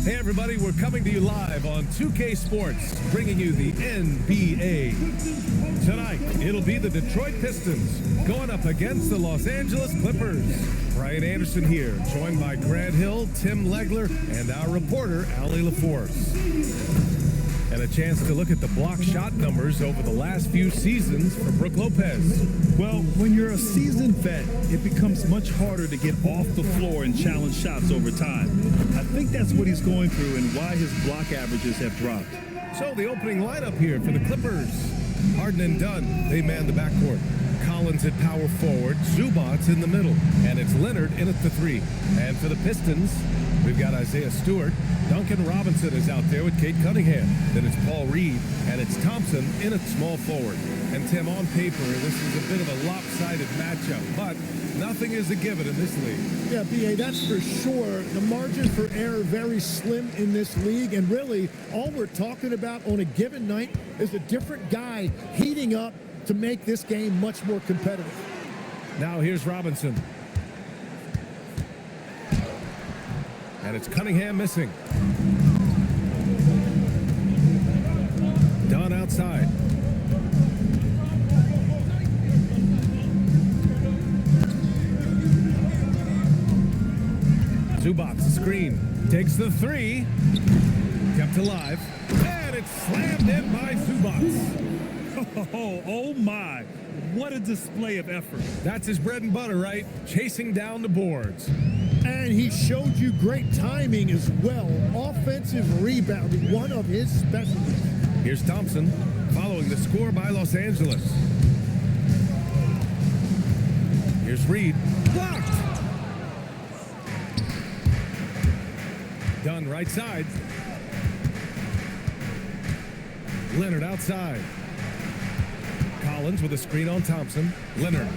Hey everybody, we're coming to you live on 2K Sports, bringing you the NBA. Tonight, it'll be the Detroit Pistons going up against the Los Angeles Clippers. Brian Anderson here, joined by Grant Hill, Tim Legler, and our reporter, Allie LaForce. And a chance to look at the block shot numbers over the last few seasons for Brook Lopez. Well, when you're a seasoned vet, it becomes much harder to get off the floor and challenge shots over time. I think that's what he's going through and why his block averages have dropped. So the opening lineup here for the Clippers. Harden and Dunn, they man the backcourt. Collins at power forward, Zubac's in the middle, and it's Leonard in at the three. And for the Pistons, we've got Isaiah Stewart. Duncan Robinson is out there with Cade Cunningham. Then it's Paul Reed, and it's Thompson in at small forward. And Tim, on paper, this is a bit of a lopsided matchup, but nothing is a given in this league. Yeah, B.A., that's for sure. The margin for error very slim in this league, and really all we're talking about on a given night is a different guy heating up to make this game much more competitive. Now here's Robinson. And it's Cunningham missing. Dunn outside. Zubac's screen. Takes the three. Kept alive. And it's slammed in by Zubac. Oh my, what a display of effort. That's his bread and butter, right? Chasing down the boards. And he showed you great timing as well. Offensive rebounding, one of his specialties. Here's Thompson following the score by Los Angeles. Here's Reed. Blocked! Dunn right side. Leonard outside. Collins with a screen on Thompson. Leonard.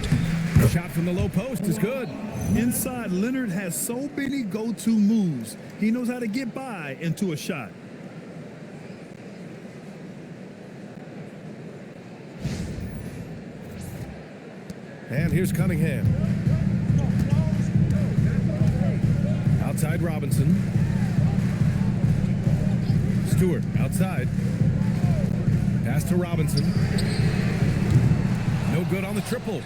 Shot from the low post is good. Inside, Leonard has so many go-to moves. He knows how to get by into a shot. And here's Cunningham. Outside Robinson. Stewart outside. Pass to Robinson. No good on the triple.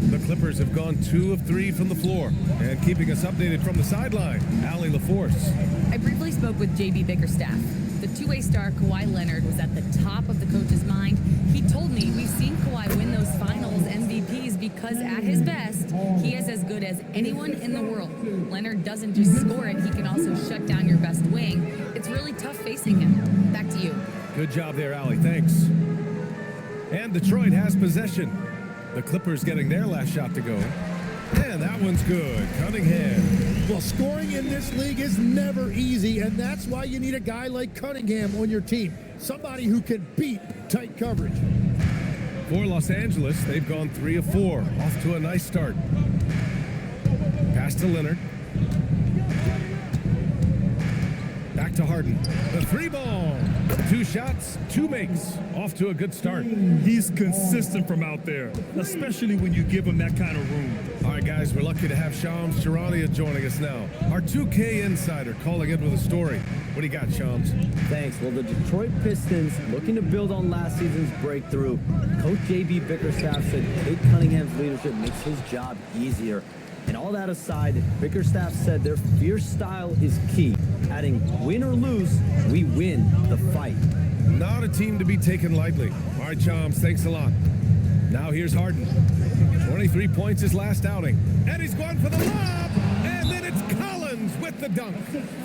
The Clippers have gone 2 of 3 from the floor. And keeping us updated from the sideline, Allie LaForce. I briefly spoke with J.B. Bickerstaff. The two-way star Kawhi Leonard was at the top of the coach's mind. He told me we've seen Kawhi win those finals MVPs because at his best, he is as good as anyone in the world. Leonard doesn't just score it, he can also shut down your best wing. It's really tough facing him. Back to you. Good job there, Allie. Thanks. And Detroit has possession. The Clippers getting their last shot to go. And that one's good. Cunningham. Well, scoring in this league is never easy, and that's why you need a guy like Cunningham on your team. Somebody who can beat tight coverage. For Los Angeles, they've gone 3 of 4. Off to a nice start. Pass to Leonard. Back to Harden. The 3-ball. 2 shots, 2 makes. Off to a good start. He's consistent from out there, especially when you give him that kind of room. All right, guys, we're lucky to have Shams Charania joining us now. Our 2K insider calling in with a story. What do you got, Shams? Thanks. Well, the Detroit Pistons looking to build on last season's breakthrough. Coach J.B. Bickerstaff said Cade Cunningham's leadership makes his job easier. And all that aside, Bickerstaff said their fierce style is key, adding, win or lose, we win the fight. Not a team to be taken lightly. All right, Shams, thanks a lot. Now here's Harden. 23 points his last outing. And he's going for the lob! And then it's Collins with the dunk.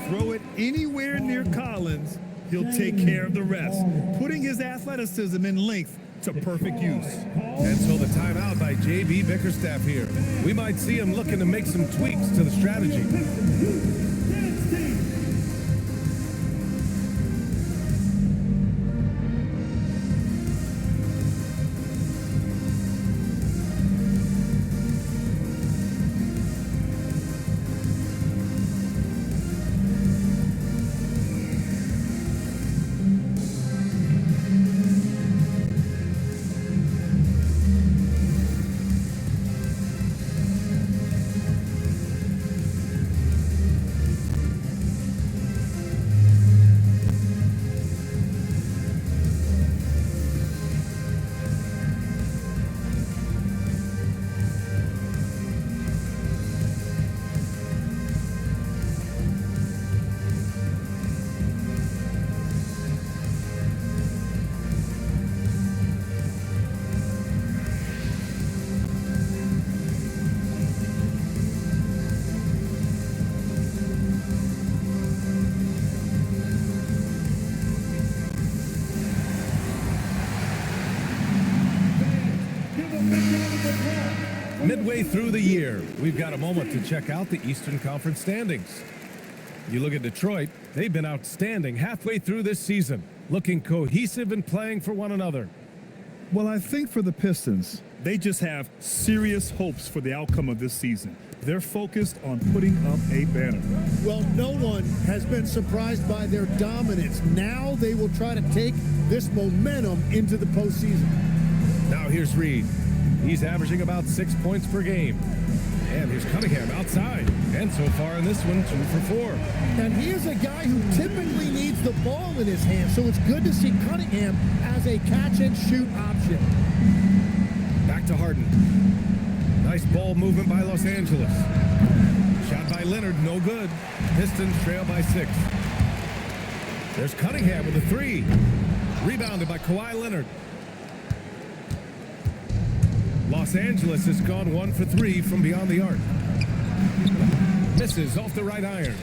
Throw it anywhere near Collins, he'll take care of the rest, putting his athleticism and length to perfect use. And so the timeout by J.B. Bickerstaff here. We might see him looking to make some tweaks to the strategy. Midway through the year, we've got a moment to check out the Eastern Conference standings. You look at Detroit, they've been outstanding halfway through this season, looking cohesive and playing for one another. Well, I think for the Pistons, they just have serious hopes for the outcome of this season. They're focused on putting up a banner. Well, no one has been surprised by their dominance. Now they will try to take this momentum into the postseason. Now here's Reed. He's averaging about 6 points per game. And here's Cunningham outside. And so far in this one, 2 for 4. And he is a guy who typically needs the ball in his hand, so it's good to see Cunningham as a catch-and-shoot option. Back to Harden. Nice ball movement by Los Angeles. Shot by Leonard, no good. Pistons trail by 6. There's Cunningham with a 3. Rebounded by Kawhi Leonard. Los Angeles has gone 1 for 3 from beyond the arc. Misses off the right iron.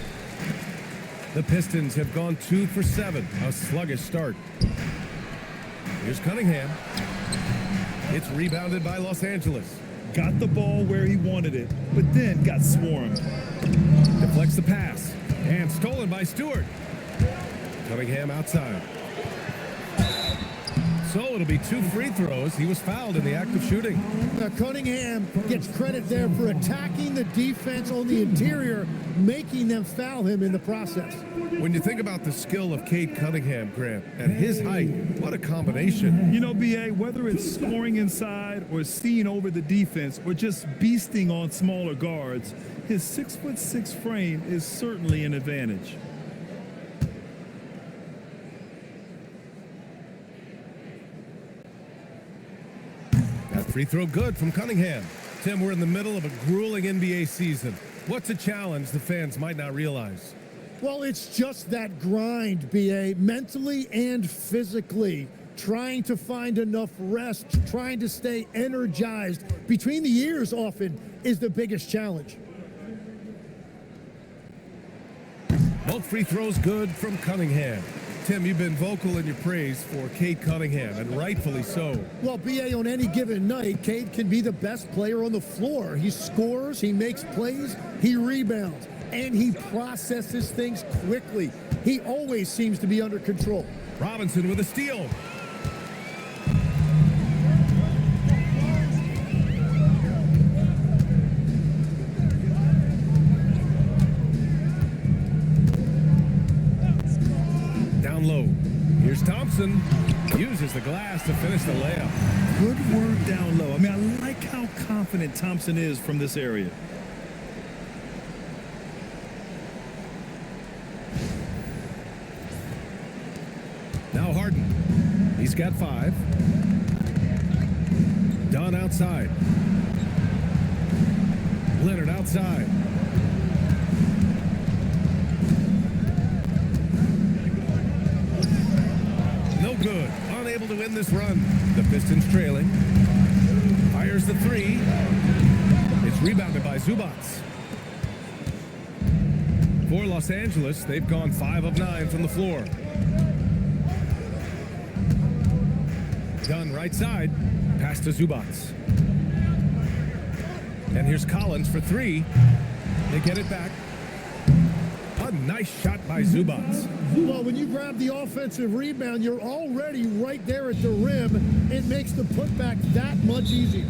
The Pistons have gone 2 for 7. A sluggish start. Here's Cunningham. It's rebounded by Los Angeles. Got the ball where he wanted it, but then got swarmed. Deflects the pass. And stolen by Stewart. Cunningham outside. So it'll be 2 free throws. He was fouled in the act of shooting. Cunningham gets credit there for attacking the defense on the interior, making them foul him in the process. When you think about the skill of Cade Cunningham, Grant, at his height, what a combination. You know, B.A., whether it's scoring inside or seeing over the defense or just beasting on smaller guards, his 6'6" frame is certainly an advantage. Free throw good from Cunningham. Tim, we're in the middle of a grueling NBA season. What's a challenge the fans might not realize? Well, it's just that grind, B.A., mentally and physically. Trying to find enough rest, trying to stay energized between the years often is the biggest challenge. Both free throws good from Cunningham. Tim, you've been vocal in your praise for Cade Cunningham, and rightfully so. Well, B.A., on any given night, Cade can be the best player on the floor. He scores, he makes plays, he rebounds, and he processes things quickly. He always seems to be under control. Robinson with a steal. Low. Here's Thompson. Uses the glass to finish the layup. Good work down low. I mean, I like how confident Thompson is from this area. Now Harden. He's got 5. Dunn outside. Leonard outside. Good. Unable to win this run. The Pistons trailing. Fires the 3. It's rebounded by Zubats. For Los Angeles, they've gone 5 of 9 from the floor. Dunn right side. Pass to Zubats. And here's Collins for 3. They get it back. A nice shot by Zubats. Well, when you grab the offensive rebound, you're already right there at the rim. It makes the putback that much easier.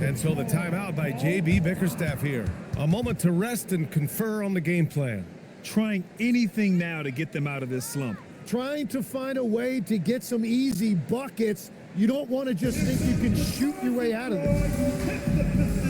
And so the timeout by J.B. Bickerstaff here. A moment to rest and confer on the game plan. Trying anything now to get them out of this slump. Trying to find a way to get some easy buckets. You don't want to just think you can shoot your way out of this.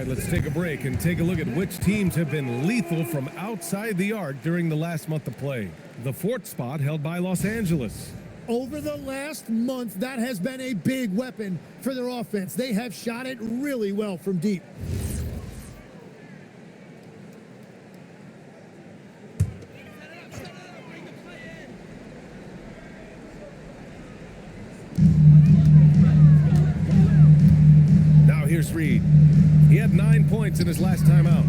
right, let's take a break and take a look at which teams have been lethal from outside the arc during the last month of play. The fourth spot held by Los Angeles. Over the last month, that has been a big weapon for their offense. They have shot it really well from deep. Now here's Reed. He had 9 points in his last time out.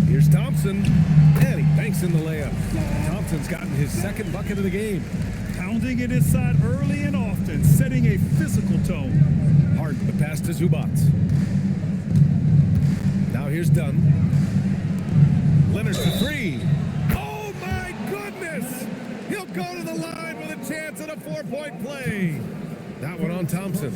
Here's Thompson, and he banks in the layup. Thompson's gotten his second bucket of the game. Pounding it inside early and often, setting a physical tone. Harden, the pass to Zubac. Now here's Dunn. Leonard for three. Oh my goodness! He'll go to the line with a chance at a 4-point play. That one on Thompson.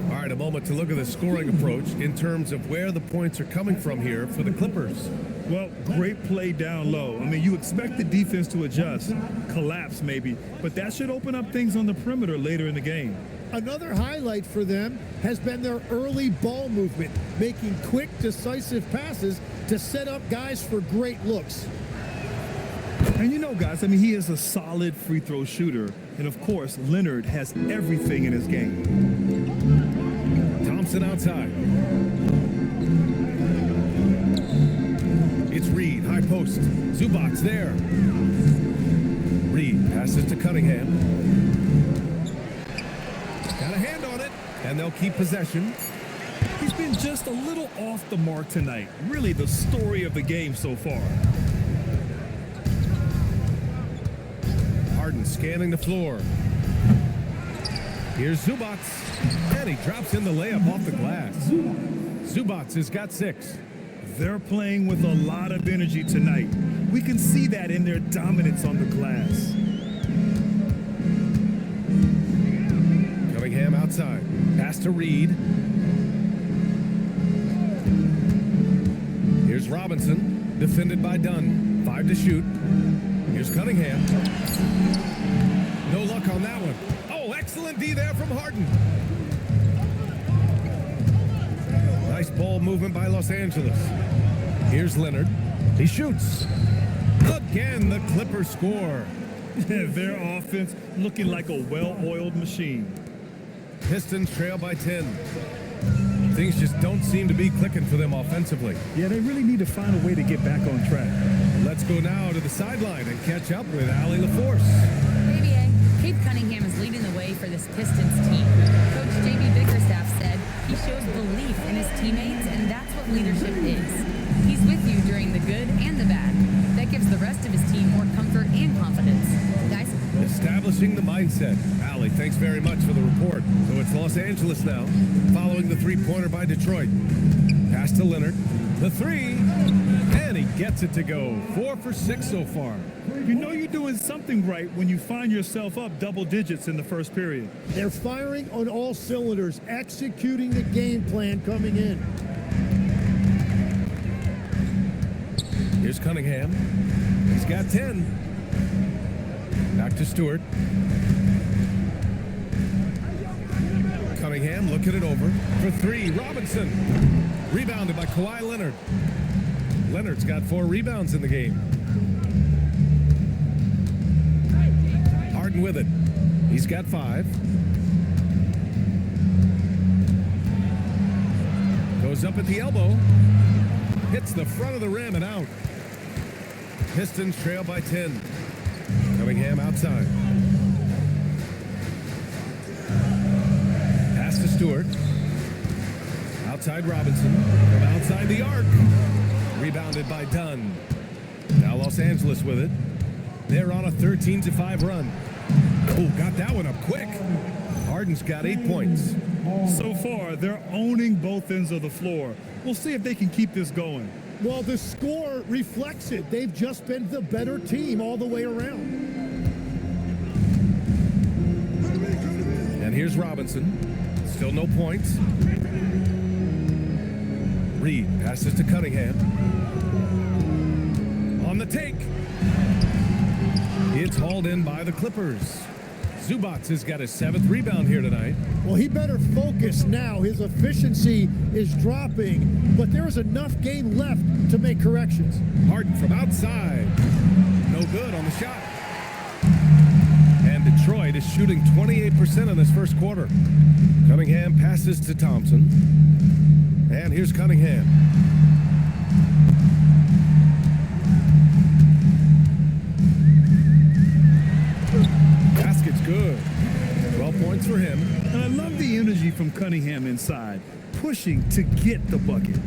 All right, a moment to look at the scoring approach in terms of where the points are coming from here for the Clippers. Well, great play down low. I mean, you expect the defense to adjust, collapse maybe, but that should open up things on the perimeter later in the game. Another highlight for them has been their early ball movement, making quick, decisive passes to set up guys for great looks. And you know, guys, I mean, he is a solid free throw shooter. And of course, Leonard has everything in his game. Thompson outside. It's Reed, high post. Zubac there. Reed passes to Cunningham. Got a hand on it, and they'll keep possession. He's been just a little off the mark tonight. Really the story of the game so far. Harden scanning the floor. Here's Zubac, and he drops in the layup off the glass. Zubac has got 6. They're playing with a lot of energy tonight. We can see that in their dominance on the glass. Cunningham outside. Pass to Reed. Here's Robinson, defended by Dunn. 5 to shoot. Here's Cunningham. No luck on that one. Oh, excellent D there from Harden. Nice ball movement by Los Angeles. Here's Leonard. He shoots. Again, the Clippers score. Their offense looking like a well-oiled machine. Pistons trail by 10. Things just don't seem to be clicking for them offensively. Yeah, they really need to find a way to get back on track. Let's go now to the sideline and catch up with Allie LaForce. Baby A, Cade Cunningham is leading the way for this Pistons team. Coach J.B. Bickerstaff said he shows belief in his teammates, and that's what leadership is. He's with you during the good and the bad. That gives the rest of his team more comfort and confidence. Guys? Establishing the mindset. Allie, thanks very much for the report. So it's Los Angeles now, following the three-pointer by Detroit. Pass to Leonard. The three, and he gets it to go. 4 for 6 so far. You know you're doing something right when you find yourself up double digits in the first period. They're firing on all cylinders, executing the game plan coming in. Here's Cunningham. He's got 10. Back to Stewart. Cunningham looking it over for 3. Robinson. Rebounded by Kawhi Leonard. Leonard's got 4 rebounds in the game. Harden with it. He's got 5. Goes up at the elbow. Hits the front of the rim and out. Pistons trail by 10. Cunningham outside. Pass to Stewart. Outside Robinson. From outside the arc. Rebounded by Dunn. Now Los Angeles with it. They're on a 13-5 run. Oh, got that one up quick. Harden's got 8 points. So far, they're owning both ends of the floor. We'll see if they can keep this going. Well, the score reflects it. They've just been the better team all the way around. And here's Robinson. Still no points. Reed passes to Cunningham. On the take. It's hauled in by the Clippers. Zubats has got his 7th rebound here tonight. Well, he better focus now. His efficiency is dropping, but there is enough game left to make corrections. Harden from outside. No good on the shot. And Detroit is shooting 28% in this first quarter. Cunningham passes to Thompson. And here's Cunningham. Basket's good. 12 points for him. And I love the energy from Cunningham inside, pushing to get the bucket.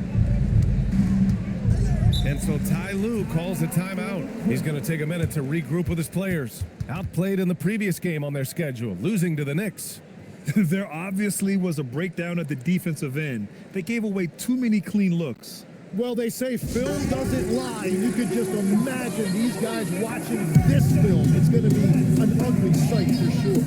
And so Ty Lue calls a timeout. He's going to take a minute to regroup with his players. Outplayed in the previous game on their schedule, losing to the Knicks. There obviously was a breakdown at the defensive end. They gave away too many clean looks. Well, they say film doesn't lie. You could just imagine these guys watching this film. It's going to be an ugly sight for sure.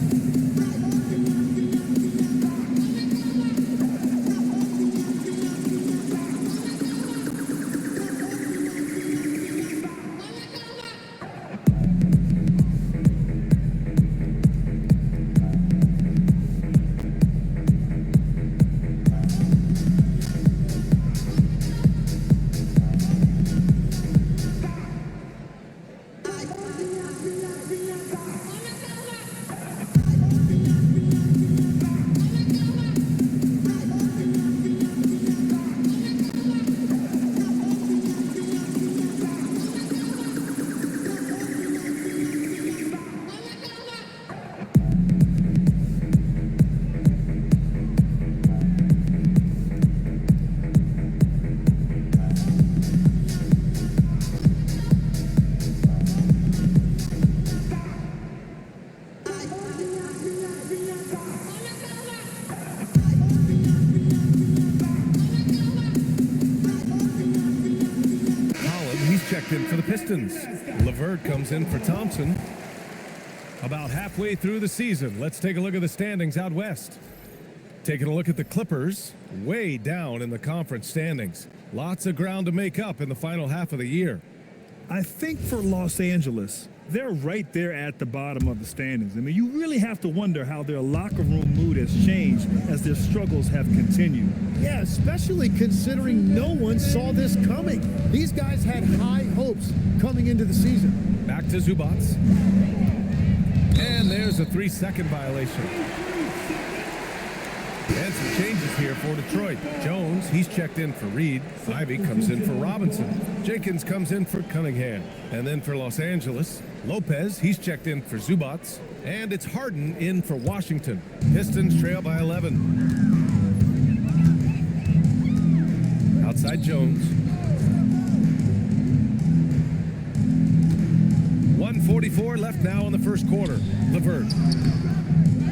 Checked in for the Pistons. LeVert comes in for Thompson. About halfway through the season, let's take a look at the standings out west. Taking a look at the Clippers, way down in the conference standings. Lots of ground to make up in the final half of the year. I think for Los Angeles, they're right there at the bottom of the standings. I mean, you really have to wonder how their locker room mood has changed as their struggles have continued. Yeah, especially considering no one saw this coming. These guys had high hopes coming into the season. Back to Zubats. And there's a 3-second violation. And some changes here for Detroit. Jones, he's checked in for Reed. Ivy comes in for Robinson. Jenkins comes in for Cunningham. And then for Los Angeles, Lopez, he's checked in for Zubats. And it's Harden in for Washington. Pistons trail by 11. Outside Jones. 1:44 left now in the first quarter. LeVert.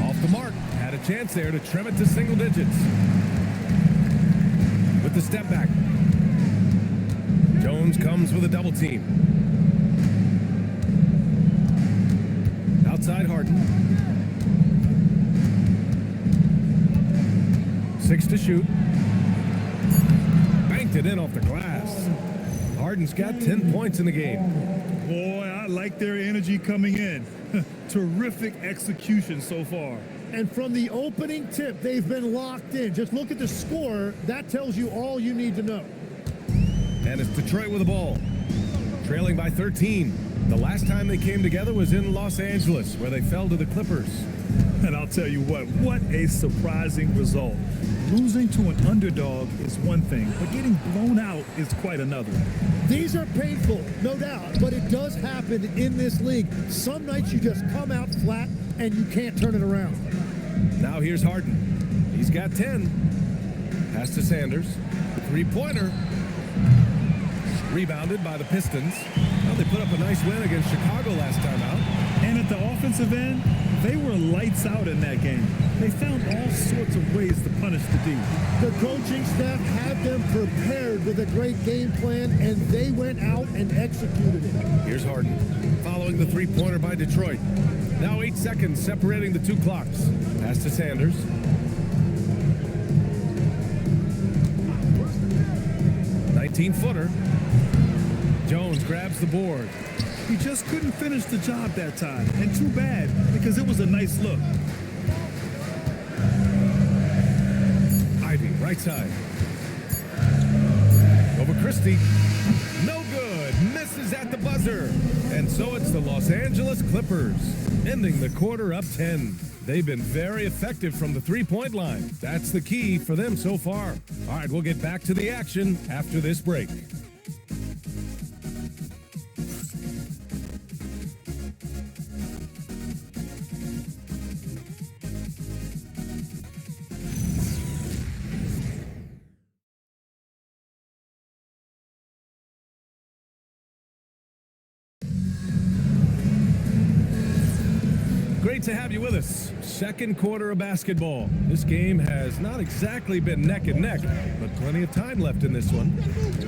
Off the mark. Had a chance there to trim it to single digits. With the step back. Jones comes with a double team. Outside Harden. 6 to shoot. Banked it in off the glass. Harden's got 10 points in the game. Boy, I like their energy coming in. Terrific execution so far. And from the opening tip, they've been locked in. Just look at the score. That tells you all you need to know. And it's Detroit with the ball. Trailing by 13. The last time they came together was in Los Angeles, where they fell to the Clippers. And I'll tell you what a surprising result. Losing to an underdog is one thing, but getting blown out is quite another. These are painful, no doubt, but it does happen in this league. Some nights you just come out flat and you can't turn it around. Now here's Harden. He's got 10. Pass to Sanders. Three-pointer. Rebounded by the Pistons. Well, they put up a nice win against Chicago last time out. And at the offensive end, they were lights out in that game. They found all sorts of ways to punish the D. The coaching staff had them prepared with a great game plan, and they went out and executed it. Here's Harden, following the three-pointer by Detroit. Now 8 seconds separating the two clocks. Pass to Sanders. Footer. Jones grabs the board. He just couldn't finish the job that time. And too bad, because it was a nice look. Ivy, right side. Over Christie. No good. Misses at the buzzer. And so it's the Los Angeles Clippers, ending the quarter up 10. They've been very effective from the three-point line. That's the key for them so far. All right, we'll get back to the action after this break. Great to have you with us. Second quarter of basketball. This game has not exactly been neck and neck, but plenty of time left in this one.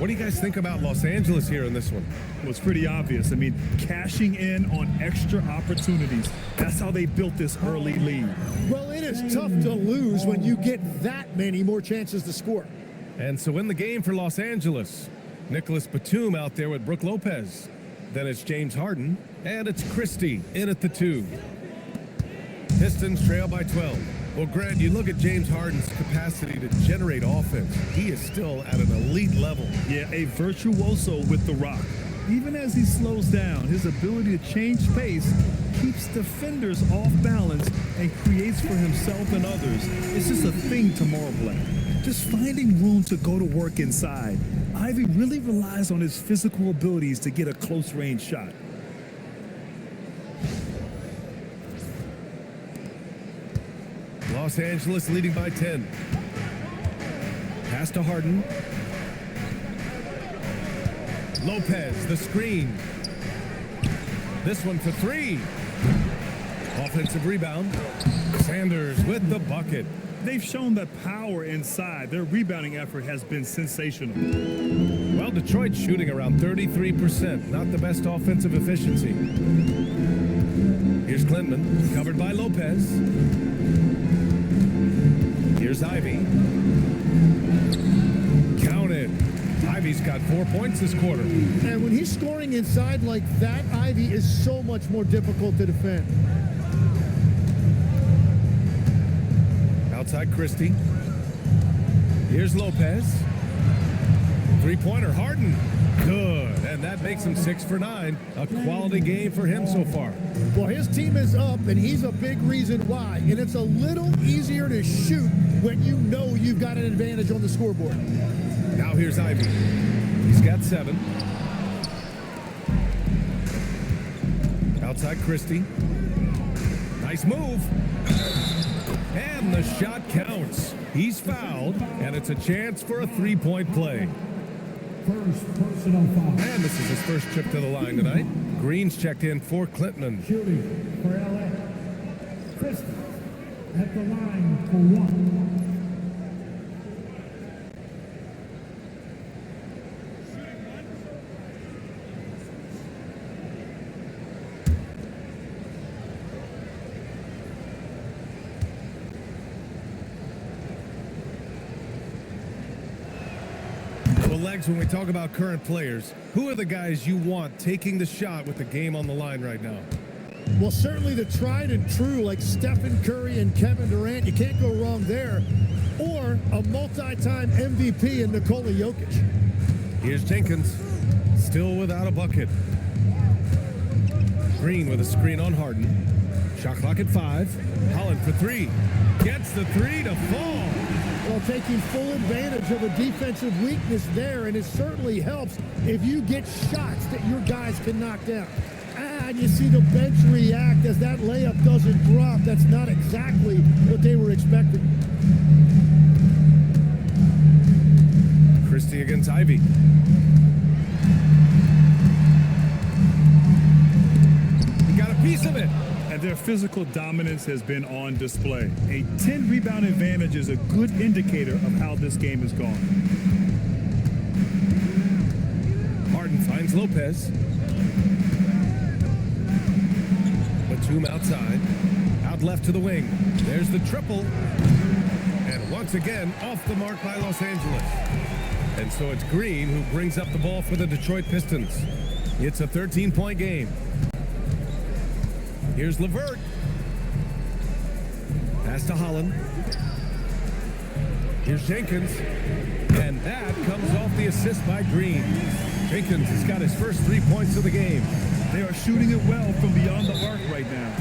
What do you guys think about Los Angeles here in this one? Well, it's pretty obvious. I mean, cashing in on extra opportunities. That's how they built this early lead. Well, it is tough to lose when you get that many more chances to score. And so in the game for Los Angeles, Nicholas Batum out there with Brook Lopez. Then it's James Harden, and it's Christie in at the 2. Pistons trail by 12. Well, Grant, you look at James Harden's capacity to generate offense. He is still at an elite level. Yeah, a virtuoso with the rock. Even as he slows down, his ability to change pace keeps defenders off balance and creates for himself and others. It's just a thing tomorrow, Black. Just finding room to go to work inside. Ivy really relies on his physical abilities to get a close-range shot. Los Angeles leading by 10. Pass to Harden. Lopez, the screen. This one for 3. Offensive rebound. Sanders with the bucket. They've shown that power inside. Their rebounding effort has been sensational. Well, Detroit's shooting around 33%. Not the best offensive efficiency. Here's Clinton, covered by Lopez. Here's Ivy. Count it. Ivy's got 4 points this quarter. And when he's scoring inside like that, Ivy is so much more difficult to defend. Outside Christie. Here's Lopez. Three-pointer, Harden. Good. And that makes him 6 for 9. A quality game for him so far. Well, his team is up, and he's a big reason why. And it's a little easier to shoot when you know you've got an advantage on the scoreboard. Now here's Ivy. He's got 7. Outside Christie. Nice move. And the shot counts. He's fouled, and it's a chance for a three-point play. First personal foul. And this is his first trip to the line tonight. Green's checked in for Clinton. Shooting for LA. Christie at the line for 1. Legs, when we talk about current players, who are the guys you want taking the shot with the game on the line right now? Well, certainly the tried and true like Stephen Curry and Kevin Durant. You can't go wrong there. Or a multi-time MVP in Nikola Jokic. Here's Jenkins, still without a bucket. Green with a screen on Harden. Shot clock at 5. Holland for 3. Gets the 3 to fall. Well, taking full advantage of a defensive weakness there, and it certainly helps if you get shots that your guys can knock down. And you see the bench react as that layup doesn't drop. That's not exactly what they were expecting. Christie against Ivy. He got a piece of it. And their physical dominance has been on display. A 10-rebound advantage is a good indicator of how this game has gone. Harden finds Lopez. Batum outside. Out left to the wing. There's the triple. And once again, off the mark by Los Angeles. And so it's Green who brings up the ball for the Detroit Pistons. It's a 13-point game. Here's LeVert. Pass to Holland. Here's Jenkins. And that comes off the assist by Green. Jenkins has got his first 3 points of the game. They are shooting it well from beyond the arc right now.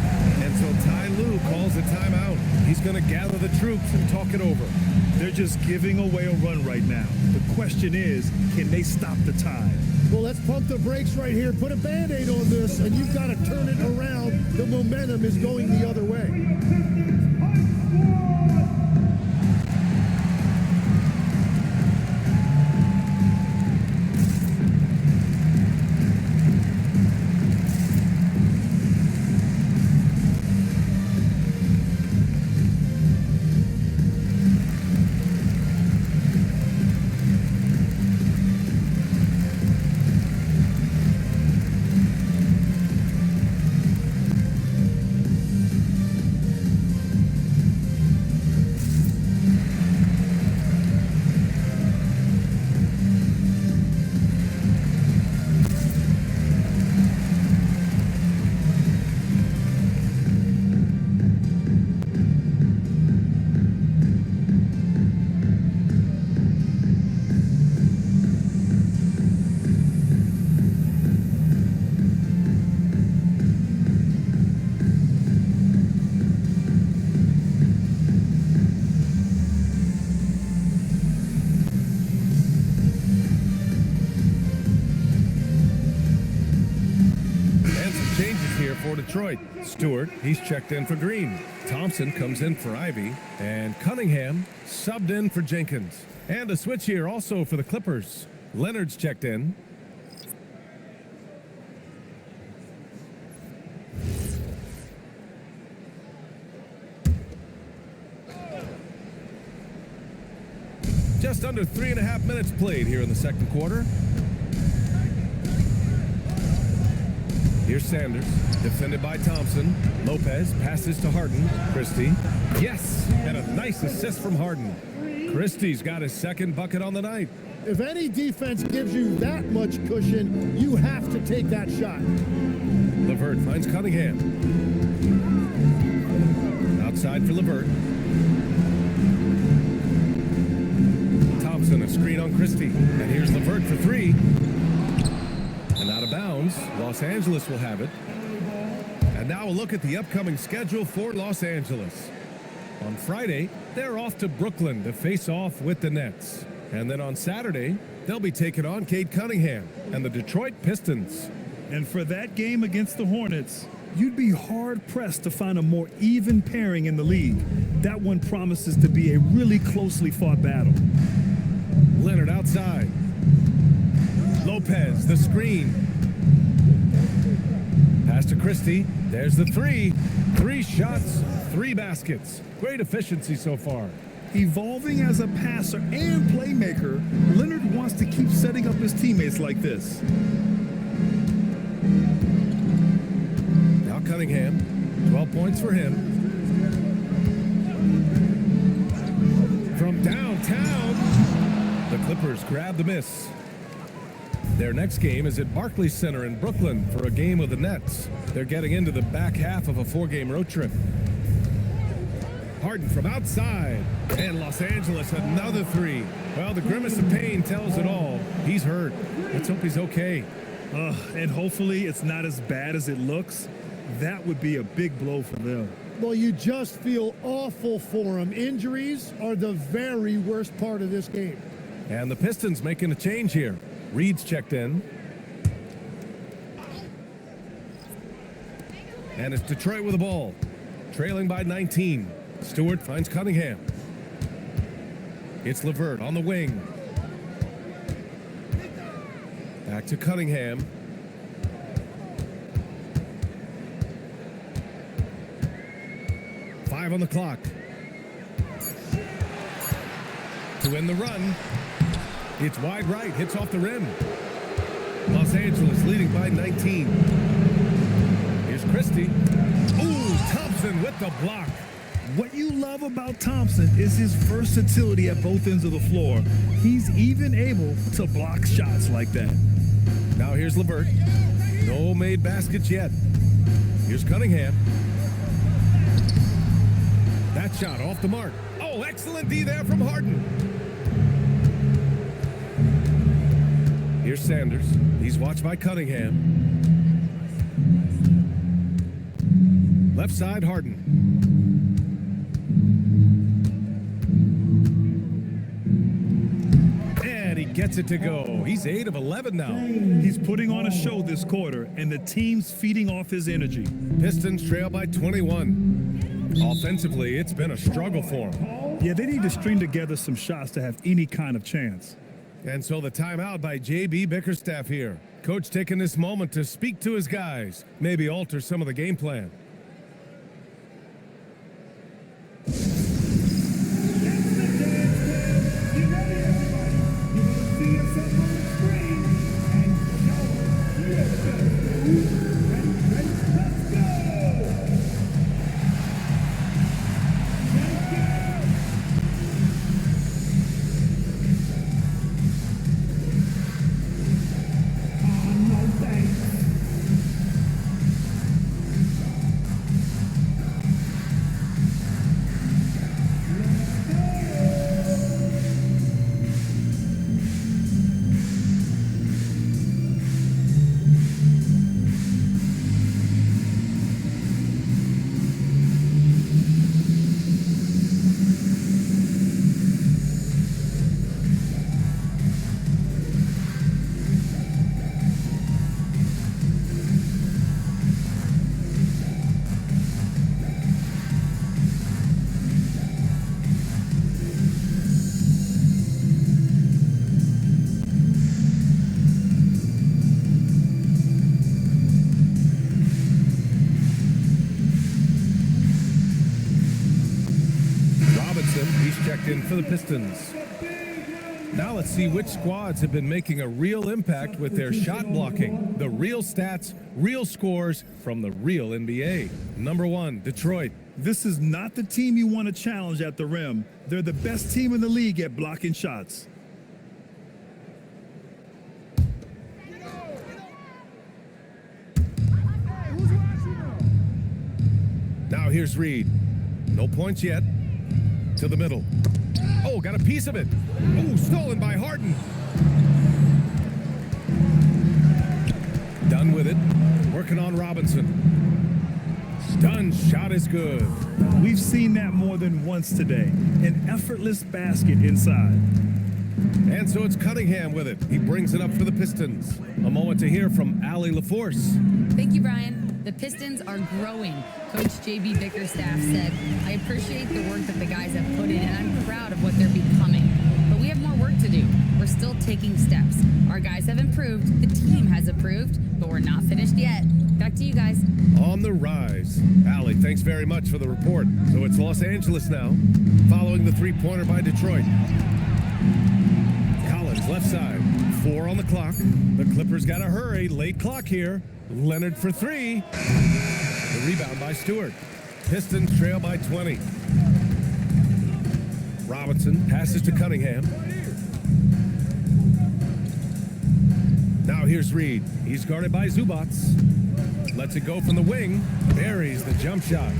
And so Ty Lue calls a timeout. He's going to gather the troops and talk it over. They're just giving away a run right now. The question is, can they stop the tide? Well, let's pump the brakes right here. Put a Band-Aid on this, and you've got to turn it around. The momentum is going the other way. For Detroit. Stewart, he's checked in for Green. Thompson comes in for Ivy. And Cunningham subbed in for Jenkins. And a switch here also for the Clippers. Leonard's checked in. Just under 3.5 minutes played here in the second quarter. Here's Sanders, defended by Thompson. Lopez passes to Harden. Christie, yes, and a nice assist from Harden. Christie's got his second bucket on the night. If any defense gives you that much cushion, you have to take that shot. LeVert finds Cunningham. Outside for LeVert. Thompson, a screen on Christie. And here's LeVert for three. And out of bounds, Los Angeles will have it. And now a look at the upcoming schedule for Los Angeles. On Friday, they're off to Brooklyn to face off with the Nets. And then on Saturday, they'll be taking on Cade Cunningham and the Detroit Pistons. And for that game against the Hornets, you'd be hard-pressed to find a more even pairing in the league. That one promises to be a really closely fought battle. Leonard outside. Lopez, the screen. Pass to Christie. There's the three. 3 shots, 3 baskets. Great efficiency so far. Evolving as a passer and playmaker, Leonard wants to keep setting up his teammates like this. Now Cunningham, 12 points for him. From downtown, the Clippers grab the miss. Their next game is at Barclays Center in Brooklyn for a game with the Nets. They're getting into the back half of a 4-game road trip. Harden from outside, and Los Angeles another 3. Well, the grimace of pain tells it all. He's hurt. Let's hope he's okay. And hopefully it's not as bad as it looks. That would be a big blow for them. Well, you just feel awful for him. Injuries are the very worst part of this game. And the Pistons making a change here. Reed's checked in. And it's Detroit with the ball, trailing by 19. Stewart finds Cunningham. It's LeVert on the wing. Back to Cunningham. Five on the clock. To win the run. It's wide right, hits off the rim. Los Angeles leading by 19. Here's Christie. Ooh, Thompson with the block. What you love about Thompson is his versatility at both ends of the floor. He's even able to block shots like that. Now here's LeVert. No made baskets yet. Here's Cunningham. That shot off the mark. Oh, excellent D there from Harden. Here's Sanders. He's watched by Cunningham. Left side, Harden. And he gets it to go. He's 8 of 11 now. He's putting on a show this quarter, and the team's feeding off his energy. Pistons trail by 21. Offensively, it's been a struggle for him. Yeah, they need to string together some shots to have any kind of chance. And so the timeout by JB Bickerstaff here. Coach taking this moment to speak to his guys, maybe alter some of the game plan. In for the Pistons. Now let's see which squads have been making a real impact with their shot blocking. The real stats, real scores from the real NBA. Number 1, Detroit. This is not the team you want to challenge at the rim. They're the best team in the league at blocking shots. Now here's Reed. No points yet. To the middle. Oh, got a piece of it. Oh, stolen by Harden. Dunn with it. Working on Robinson. Dunn's shot is good. We've seen that more than once today. An effortless basket inside. And so it's Cunningham with it. He brings it up for the Pistons. A moment to hear from Allie LaForce. Thank you, Brian. The Pistons are growing. Coach JB Bickerstaff said, I appreciate the work that the guys have put in, and I'm proud of what they're becoming. But we have more work to do. We're still taking steps. Our guys have improved. The team has improved, but we're not finished yet. Back to you guys. On the rise. Allie, thanks very much for the report. So it's Los Angeles now, following the three-pointer by Detroit. Collins, left side. 4 on the clock. The Clippers got to hurry. Late clock here. Leonard for 3. The rebound by Stewart. Pistons trail by 20. Robinson passes to Cunningham. Now here's Reed. He's guarded by Zubac. Lets it go from the wing. Buries the jump shot.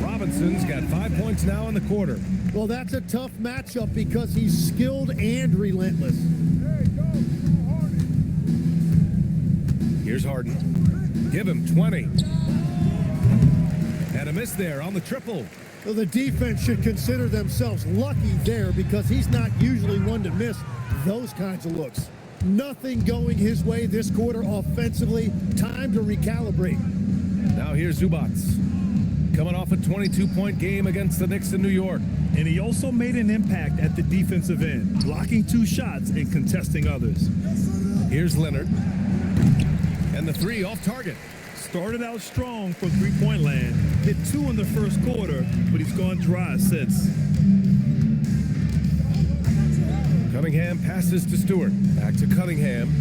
Robinson's got 5 points now in the quarter. Well, that's a tough matchup because he's skilled and relentless. Here's Harden. Give him 20. And a miss there on the triple. Well, the defense should consider themselves lucky there because he's not usually one to miss those kinds of looks. Nothing going his way this quarter offensively. Time to recalibrate. Now here's Zubac. Coming off a 22-point game against the Knicks in New York. And he also made an impact at the defensive end, blocking 2 shots and contesting others. Here's Leonard. And the 3 off target. Started out strong for three-point land. Hit 2 in the first quarter, but he's gone dry since. Cunningham passes to Stewart. Back to Cunningham.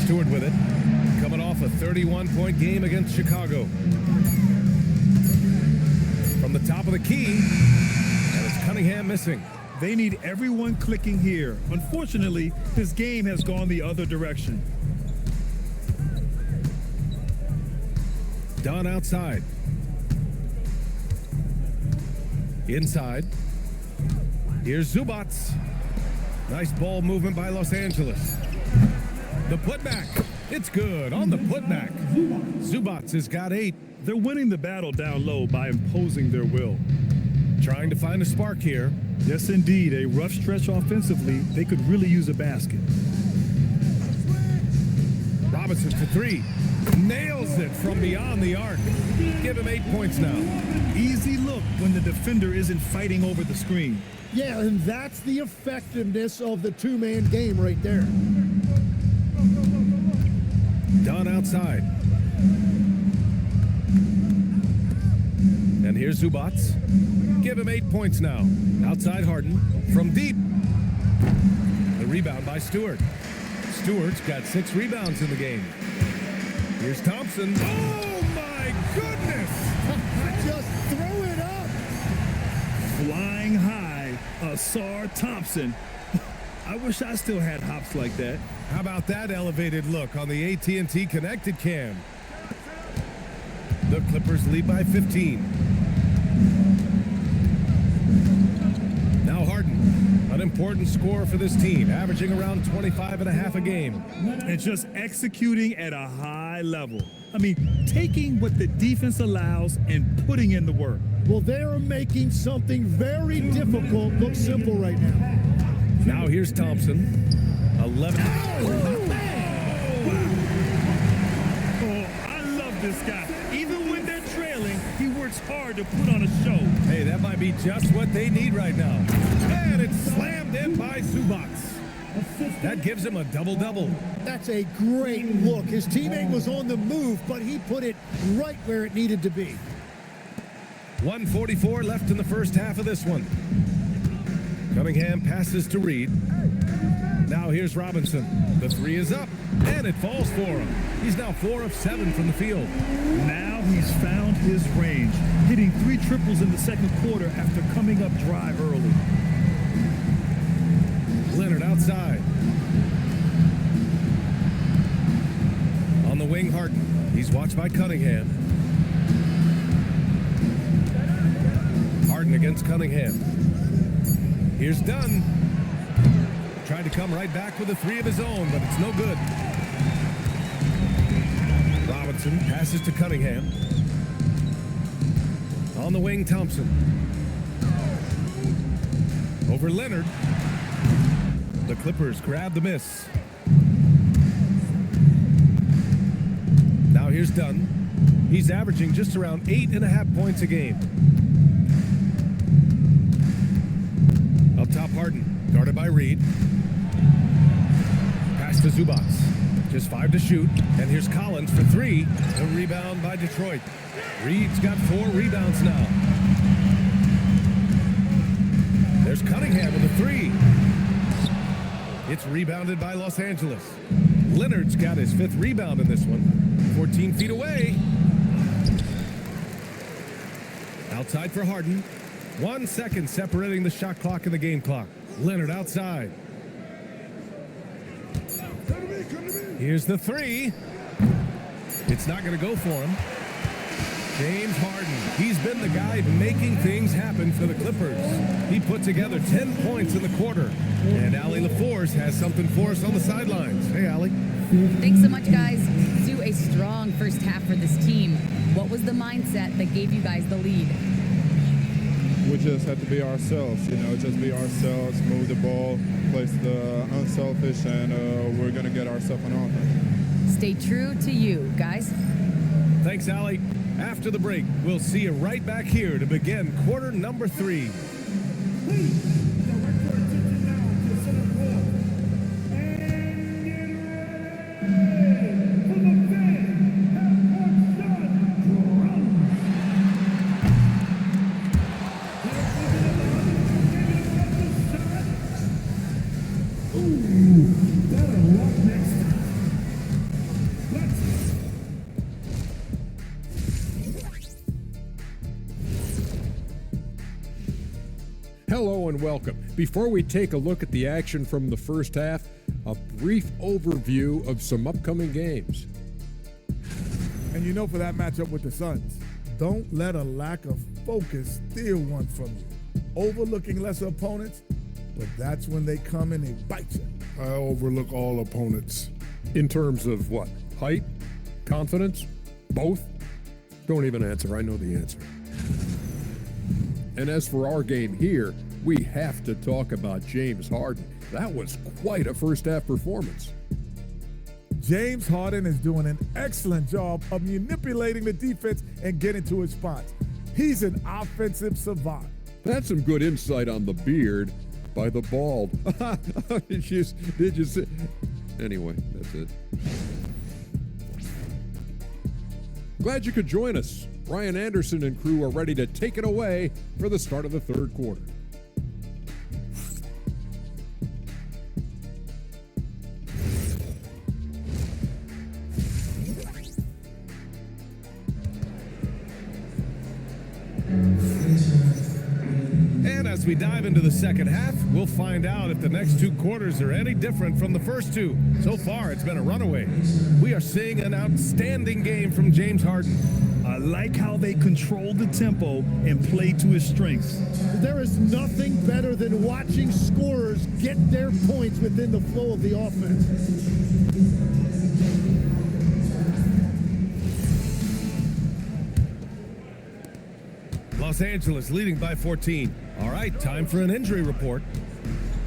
Stewart with it. Coming off a 31-point game against Chicago. From the top of the key. And it's Cunningham missing. They need everyone clicking here. Unfortunately, his game has gone the other direction. Dunn outside. Inside. Here's Zubats. Nice ball movement by Los Angeles. The putback. It's good on the putback. Zubats has got 8. They're winning the battle down low by imposing their will. Trying to find a spark here. Yes, indeed. A rough stretch offensively. They could really use a basket. Robinson for 3. Nails it from beyond the arc. Give him 8 points now. Easy look when the defender isn't fighting over the screen. Yeah, and that's the effectiveness of the two-man game right there. Dunn outside. And here's Zubats. Give him 8 points now. Outside Harden. From deep. The rebound by Stewart. Stewart's got 6 rebounds in the game. Here's Thompson. Oh, my goodness! Just throw it up. Flying high, Asar Thompson. I wish I still had hops like that. How about that elevated look on the AT&T connected cam? The Clippers lead by 15. Now Harden, an important scorer for this team, averaging around 25.5 a game. And just executing at a high level. I mean, taking what the defense allows and putting in the work. Well, they are making something very difficult look simple right now. Now here's Thompson. 11. Oh, I love this guy. Even when they're trailing, he works hard to put on a show. Hey, that might be just what they need right now. And it's slammed in by Zubats. That gives him a double-double. That's a great look. His teammate was on the move, but he put it right where it needed to be. 1:44 left in the first half of this one. Cunningham passes to Reed. Now here's Robinson. The 3 is up, and it falls for him. He's now 4 of 7 from the field. Now he's found his range, hitting 3 triples in the second quarter after coming up dry early. Leonard outside. On the wing, Harden. He's watched by Cunningham. Harden against Cunningham. Here's Dunn. Tried to come right back with a 3 of his own, but it's no good. Robinson passes to Cunningham. On the wing, Thompson. Over Leonard. The Clippers grab the miss. Now here's Dunn. He's averaging just around 8.5 points a game. Up top, Harden. Guarded by Reed. Pass to Zubats. Just 5 to shoot. And here's Collins for 3. A rebound by Detroit. Reed's got 4 rebounds now. There's Cunningham with a 3. It's rebounded by Los Angeles. Leonard's got his 5th rebound in this one. 14 feet away. Outside for Harden. 1 second separating the shot clock and the game clock. Leonard outside. Here's the 3. It's not going to go for him. James Harden. He's been the guy making things happen for the Clippers. He put together 10 points in the quarter. And Allie LaForce has something for us on the sidelines. Hey, Allie. Thanks so much, guys. Stu, a strong first half for this team. What was the mindset that gave you guys the lead? We just have to be ourselves, just be ourselves, move the ball, play the unselfish, and we're going to get ourselves an offense. Stay true to you, guys. Thanks, Allie. After the break, we'll see you right back here to begin quarter number 3. Hello and welcome. Before we take a look at the action from the first half, a brief overview of some upcoming games. And you know, for that matchup with the Suns, don't let a lack of focus steal one from you. Overlooking lesser opponents, but that's when they come and they bite you. I overlook all opponents. In terms of what? Height? Confidence? Both? Don't even answer. I know the answer. And as for our game here, we have to talk about James Harden. That was quite a first half performance. James Harden is doing an excellent job of manipulating the defense and getting to his spots. He's an offensive savant. That's some good insight on the beard by the bald. Did you see? Anyway, that's it. Glad you could join us. Ryan Anderson and crew are ready to take it away for the start of the third quarter. And as we dive into the second half, we'll find out if the next two quarters are any different from the first two. So far, it's been a runaway. We are seeing an outstanding game from James Harden. I like how they control the tempo and play to his strengths. There is nothing better than watching scorers get their points within the flow of the offense. Los Angeles leading by 14. All right, time for an injury report.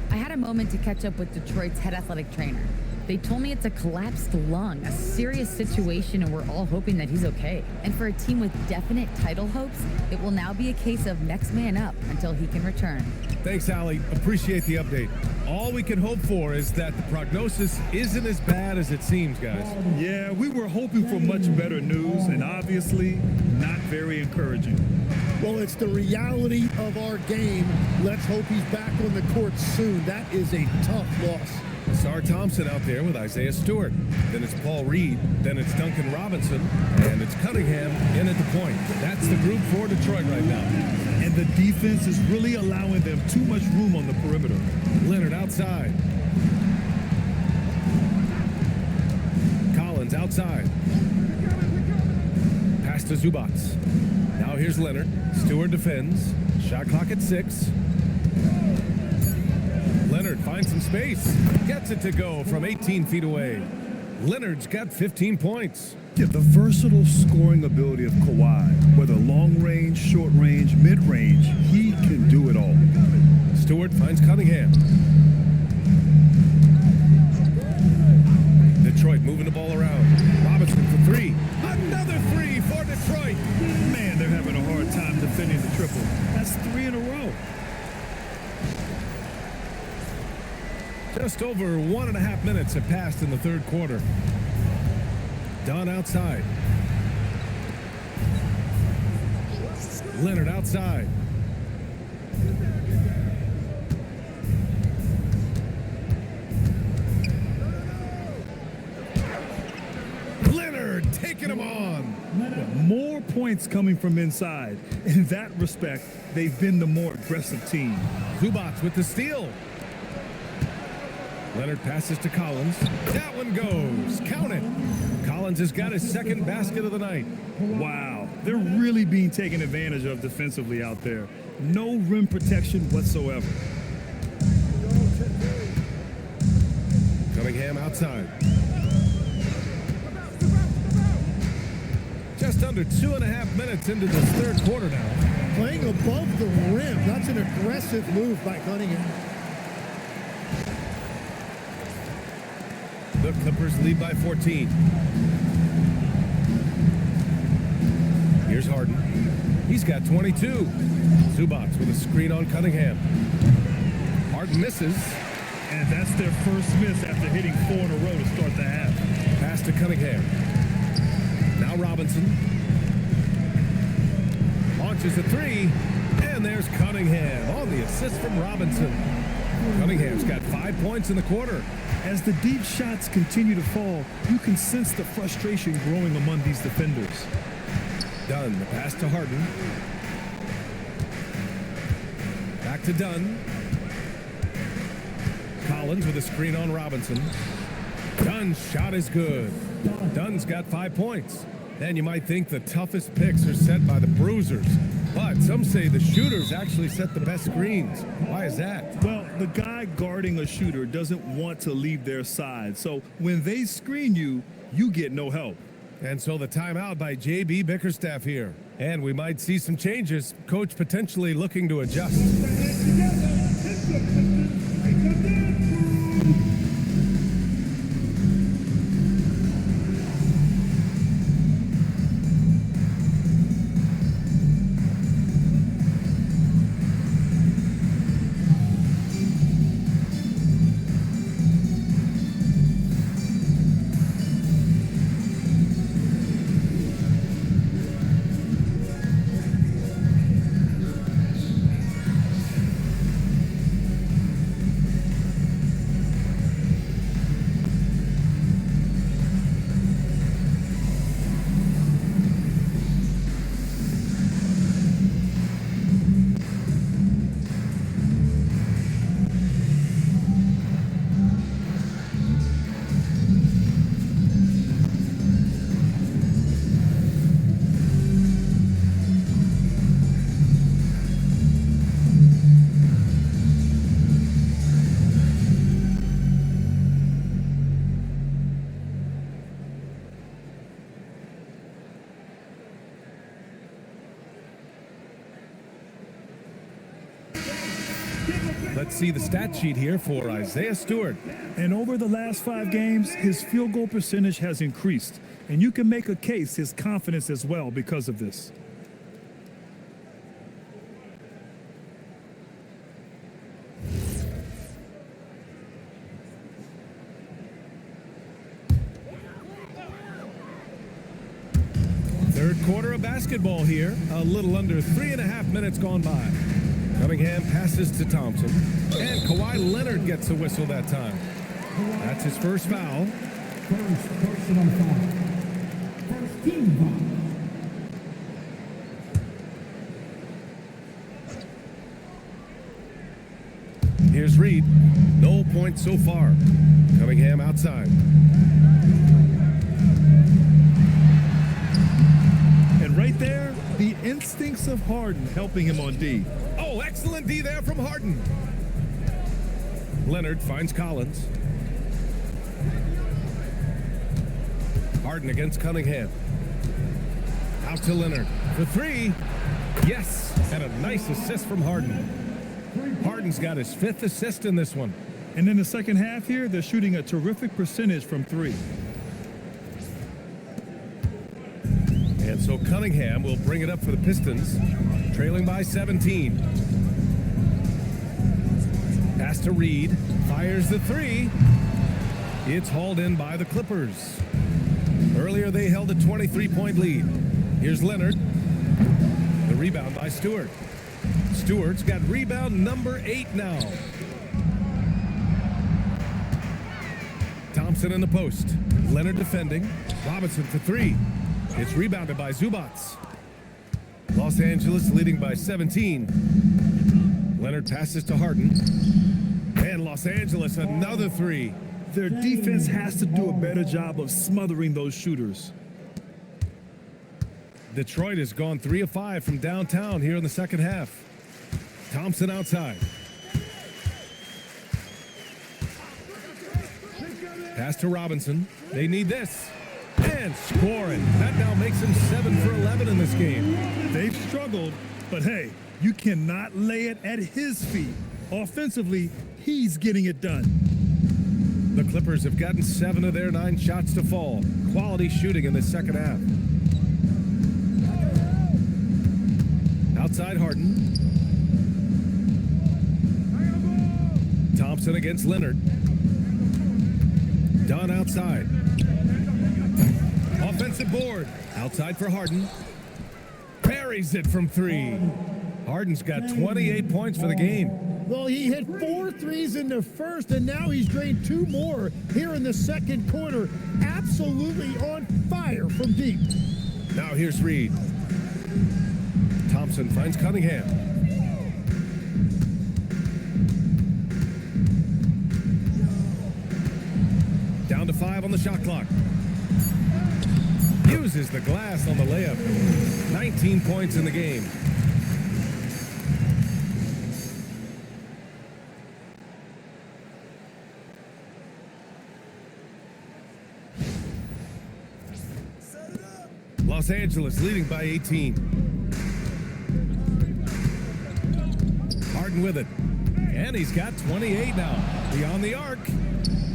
I had a moment to catch up with Detroit's head athletic trainer. They told me it's a collapsed lung, a serious situation, and we're all hoping that he's okay. And for a team with definite title hopes, it will now be a case of next man up until he can return. Thanks, Allie. Appreciate the update. All we can hope for is that the prognosis isn't as bad as it seems, guys. Yeah, we were hoping for much better news, and obviously not very encouraging. Well, it's the reality of our game. Let's hope he's back on the court soon. That is a tough loss. Sar Thompson out there with Isaiah Stewart. Then it's Paul Reed. Then it's Duncan Robinson. And it's Cunningham in at the point. That's the group for Detroit right now. And the defense is really allowing them too much room on the perimeter. Leonard outside. Collins outside. Pass to Zubac. Now here's Leonard. Stewart defends. Shot clock at 6. Leonard finds some space. Gets it to go from 18 feet away. Leonard's got 15 points. Yeah, the versatile scoring ability of Kawhi, whether long range, short range, mid range, he can do it all. Stewart finds Cunningham. Detroit moving the ball around. Robinson for 3. Another 3 for Detroit. Man, they're having a hard time defending the triple. That's 3 in a row. Just over 1.5 minutes have passed in the third quarter. Dunn outside. Leonard outside. Leonard taking him on. More points coming from inside. In that respect, they've been the more aggressive team. Zubac with the steal. Leonard passes to Collins. That one goes. Count it. Collins has got his second basket of the night. Wow, they're really being taken advantage of defensively out there. No rim protection whatsoever. Cunningham outside. Just under 2.5 minutes into this third quarter now. Playing above the rim. That's an aggressive move by Cunningham. The Clippers lead by 14. Here's Harden. He's got 22. Zubac with a screen on Cunningham. Harden misses. And that's their first miss after hitting 4 in a row to start the half. Pass to Cunningham. Now Robinson. Launches a 3. And there's Cunningham on the assist from Robinson. Cunningham's got 5 points in the quarter. As the deep shots continue to fall, you can sense the frustration growing among these defenders. Dunn, the pass to Harden. Back to Dunn. Collins with a screen on Robinson. Dunn's shot is good. Dunn's got 5 points. And you might think the toughest picks are set by the bruisers. But some say the shooters actually set the best screens. Why is that? Well, the guy guarding a shooter doesn't want to leave their side. So when they screen you, you get no help. And so the timeout by J.B. Bickerstaff here. And we might see some changes. Coach potentially looking to adjust. Let's see the stat sheet here for Isaiah Stewart. And over the last 5 games, his field goal percentage has increased. And you can make a case his confidence as well because of this. Third quarter of basketball here. A little under 3.5 minutes gone by. Cunningham passes to Thompson. And Kawhi Leonard gets a whistle that time. That's his first foul. First personal foul. First team foul. Here's Reed. No points so far. Cunningham outside. And right there, the instincts of Harden helping him on D. Oh, excellent D there from Harden. Leonard finds Collins. Harden against Cunningham. Out to Leonard for 3. Yes, and a nice assist from Harden. Harden's got his 5th assist in this one. And in the second half here, they're shooting a terrific percentage from 3. And so Cunningham will bring it up for the Pistons, trailing by 17. Pass to Reed, fires the 3. It's hauled in by the Clippers. Earlier they held a 23-point lead. Here's Leonard. The rebound by Stewart. Stewart's got rebound number 8 now. Thompson in the post. Leonard defending. Robinson for 3. It's rebounded by Zubats. Los Angeles leading by 17. Leonard passes to Harden. And Los Angeles another 3. Their defense has to do a better job of smothering those shooters. Detroit has gone 3 of 5 from downtown here in the second half. Thompson outside. Pass to Robinson. They need this. And scoring. That now makes him 7 for 11 in this game. They've struggled, but hey, you cannot lay it at his feet. Offensively, he's getting it done. The Clippers have gotten 7 of their 9 shots to fall. Quality shooting in the second half. Outside Harden. Thompson against Leonard. Dunn outside. Offensive board. Outside for Harden. Buries it from 3. Harden's got 28 points for the game. Well, he hit 4 threes in the first, and now he's drained 2 more here in the second quarter. Absolutely on fire from deep. Now here's Reed. Thompson finds Cunningham. 5 on the shot clock. Uses the glass on the layup. 19 points in the game. Los Angeles leading by 18. Harden with it. And he's got 28 now. Beyond the arc.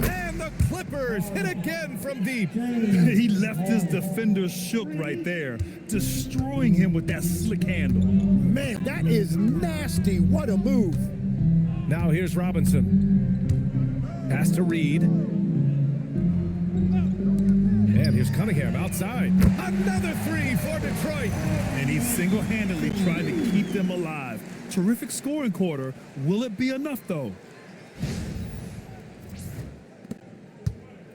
And the Clippers hit again from deep. He left his defender shook right there, destroying him with that slick handle. Man, that is nasty. What a move. Now here's Robinson. Pass to Reed. And here's Cunningham outside. Another three for Detroit. And he single-handedly tried to keep them alive. Terrific scoring quarter. Will it be enough, though?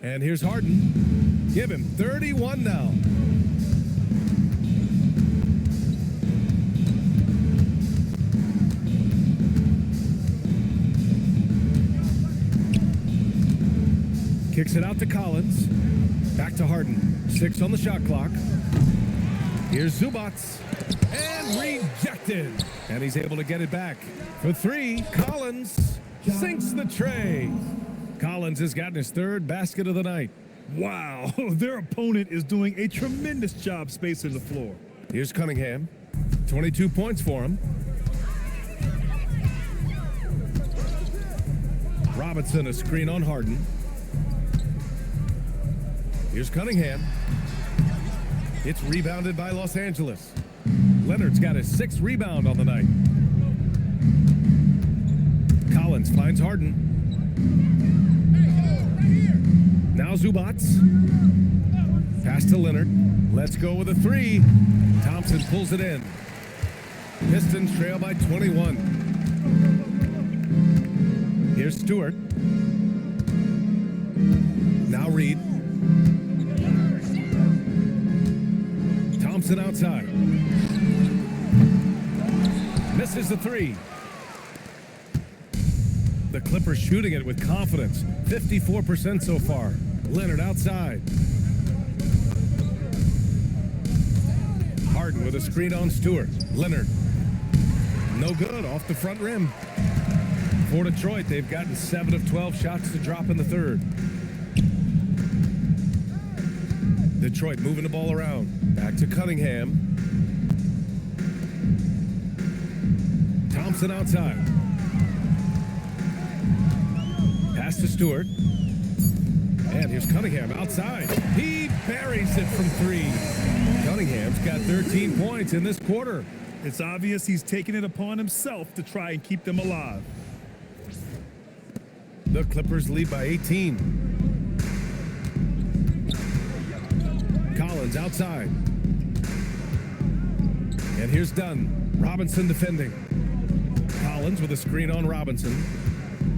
And here's Harden. Give him 31 now. Kicks it out to Collins. Back to Harden. 6 on the shot clock. Here's Zubac. And rejected. And he's able to get it back. For 3, Collins sinks the tray. Collins has gotten his 3rd basket of the night. Wow, their opponent is doing a tremendous job spacing the floor. Here's Cunningham. 22 points for him. Robinson, a screen on Harden. Here's Cunningham. It's rebounded by Los Angeles. Leonard's got his 6th rebound on the night. Collins finds Harden. Now Zubac. Pass to Leonard. Let's go with a 3. Thompson pulls it in. Pistons trail by 21. Here's Stewart. Now Reed. Thompson outside. Misses the 3. The Clippers shooting it with confidence. 54% so far. Leonard outside. Harden with a screen on Stewart. Leonard. No good. Off the front rim. For Detroit, they've gotten 7 of 12 shots to drop in the 3rd. Detroit moving the ball around. Back to Cunningham. Thompson outside. Pass to Stewart. And here's Cunningham outside. He buries it from 3. Cunningham's got 13 points in this quarter. It's obvious he's taking it upon himself to try and keep them alive. The Clippers lead by 18. Collins outside. And here's Dunn. Robinson defending. Collins with a screen on Robinson.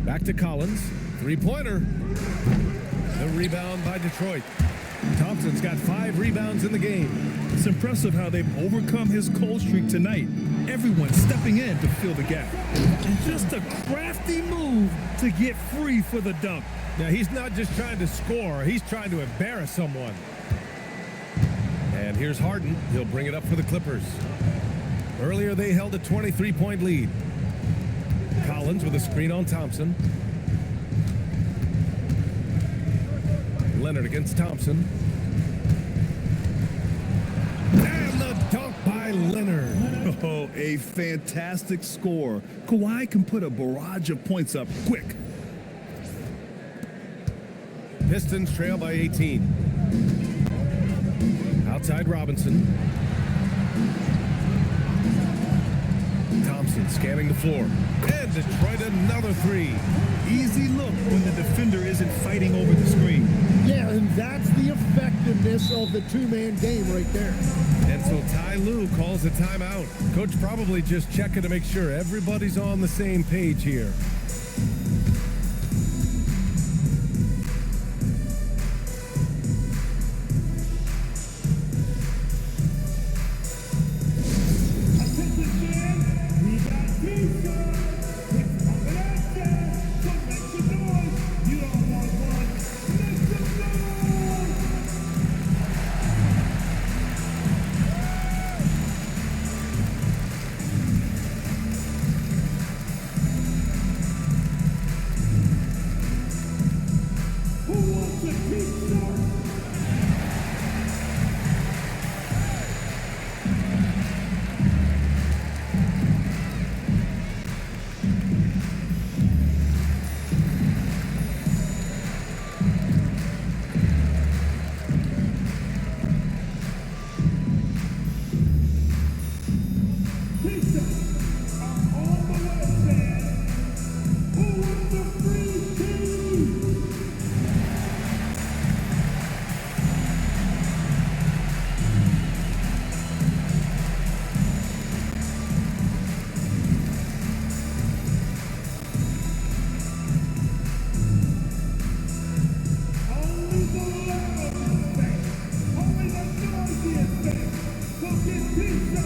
Back to Collins. 3-pointer. The rebound by Detroit. Thompson's got 5 rebounds in the game. It's impressive how they've overcome his cold streak tonight. Everyone stepping in to fill the gap. And just a crafty move to get free for the dunk. Now, he's not just trying to score. He's trying to embarrass someone. And here's Harden. He'll bring it up for the Clippers. Earlier, they held a 23-point lead. Collins with a screen on Thompson. Leonard against Thompson. And the dunk by Leonard. Oh, a fantastic score. Kawhi can put a barrage of points up quick. Pistons trail by 18. Outside Robinson. Thompson scanning the floor. And Detroit another 3. Easy look when the defender isn't fighting over the screen. Yeah, and that's the effectiveness of the 2-man game right there. And so Ty Lue calls a timeout. Coach probably just checking to make sure everybody's on the same page here. On the website, who wants the free team? Only the loudest fans, only the noisiest fans will get pizza.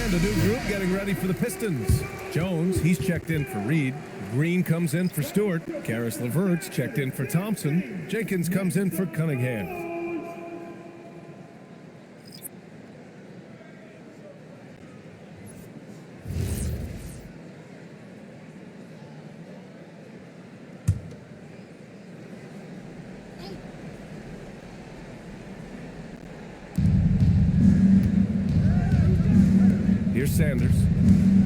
And a new group getting ready for the Pistons. Jones, he's checked in for Reed. Green comes in for Stewart. Karis LeVert's checked in for Thompson. Jenkins comes in for Cunningham. Here's Sanders.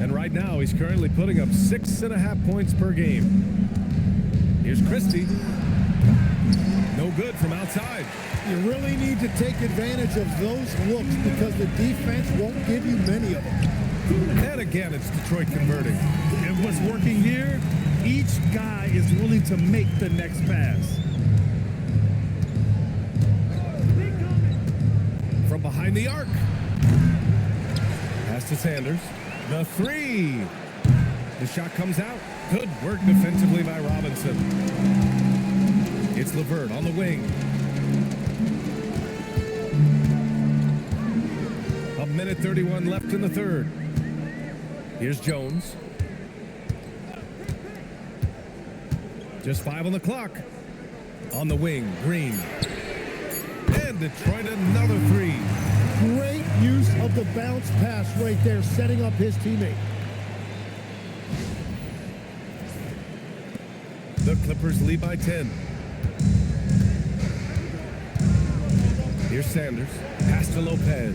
And right now, he's currently putting up 6.5 points per game. Here's Christie. No good from outside. You really need to take advantage of those looks because the defense won't give you many of them. And again, it's Detroit converting. And what's working here, each guy is willing to make the next pass. From behind the arc. Pass to Sanders. The three. The shot comes out. Good work defensively by Robinson. It's LeVert on the wing. A minute 31 left in the third. Here's Jones. Just 5 on the clock. On the wing, Green. And Detroit another three. Great use of the bounce pass right there, setting up his teammate. The Clippers lead by 10. Here's Sanders. Pass to Lopez.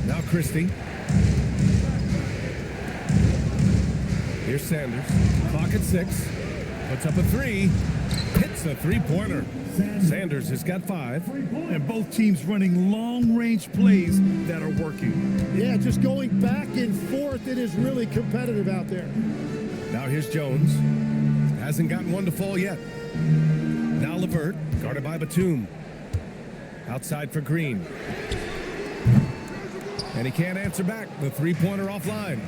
Now Christie. Here's Sanders. Clock at 6. Puts up a three. Hits a three-pointer. Sanders has got 5. And both teams running long-range plays that are working. Yeah, just going back and forth. It is really competitive out there. Now here's Jones. Hasn't gotten one to fall yet. Now LeVert, guarded by Batum. Outside for Green. And he can't answer back. The three-pointer offline.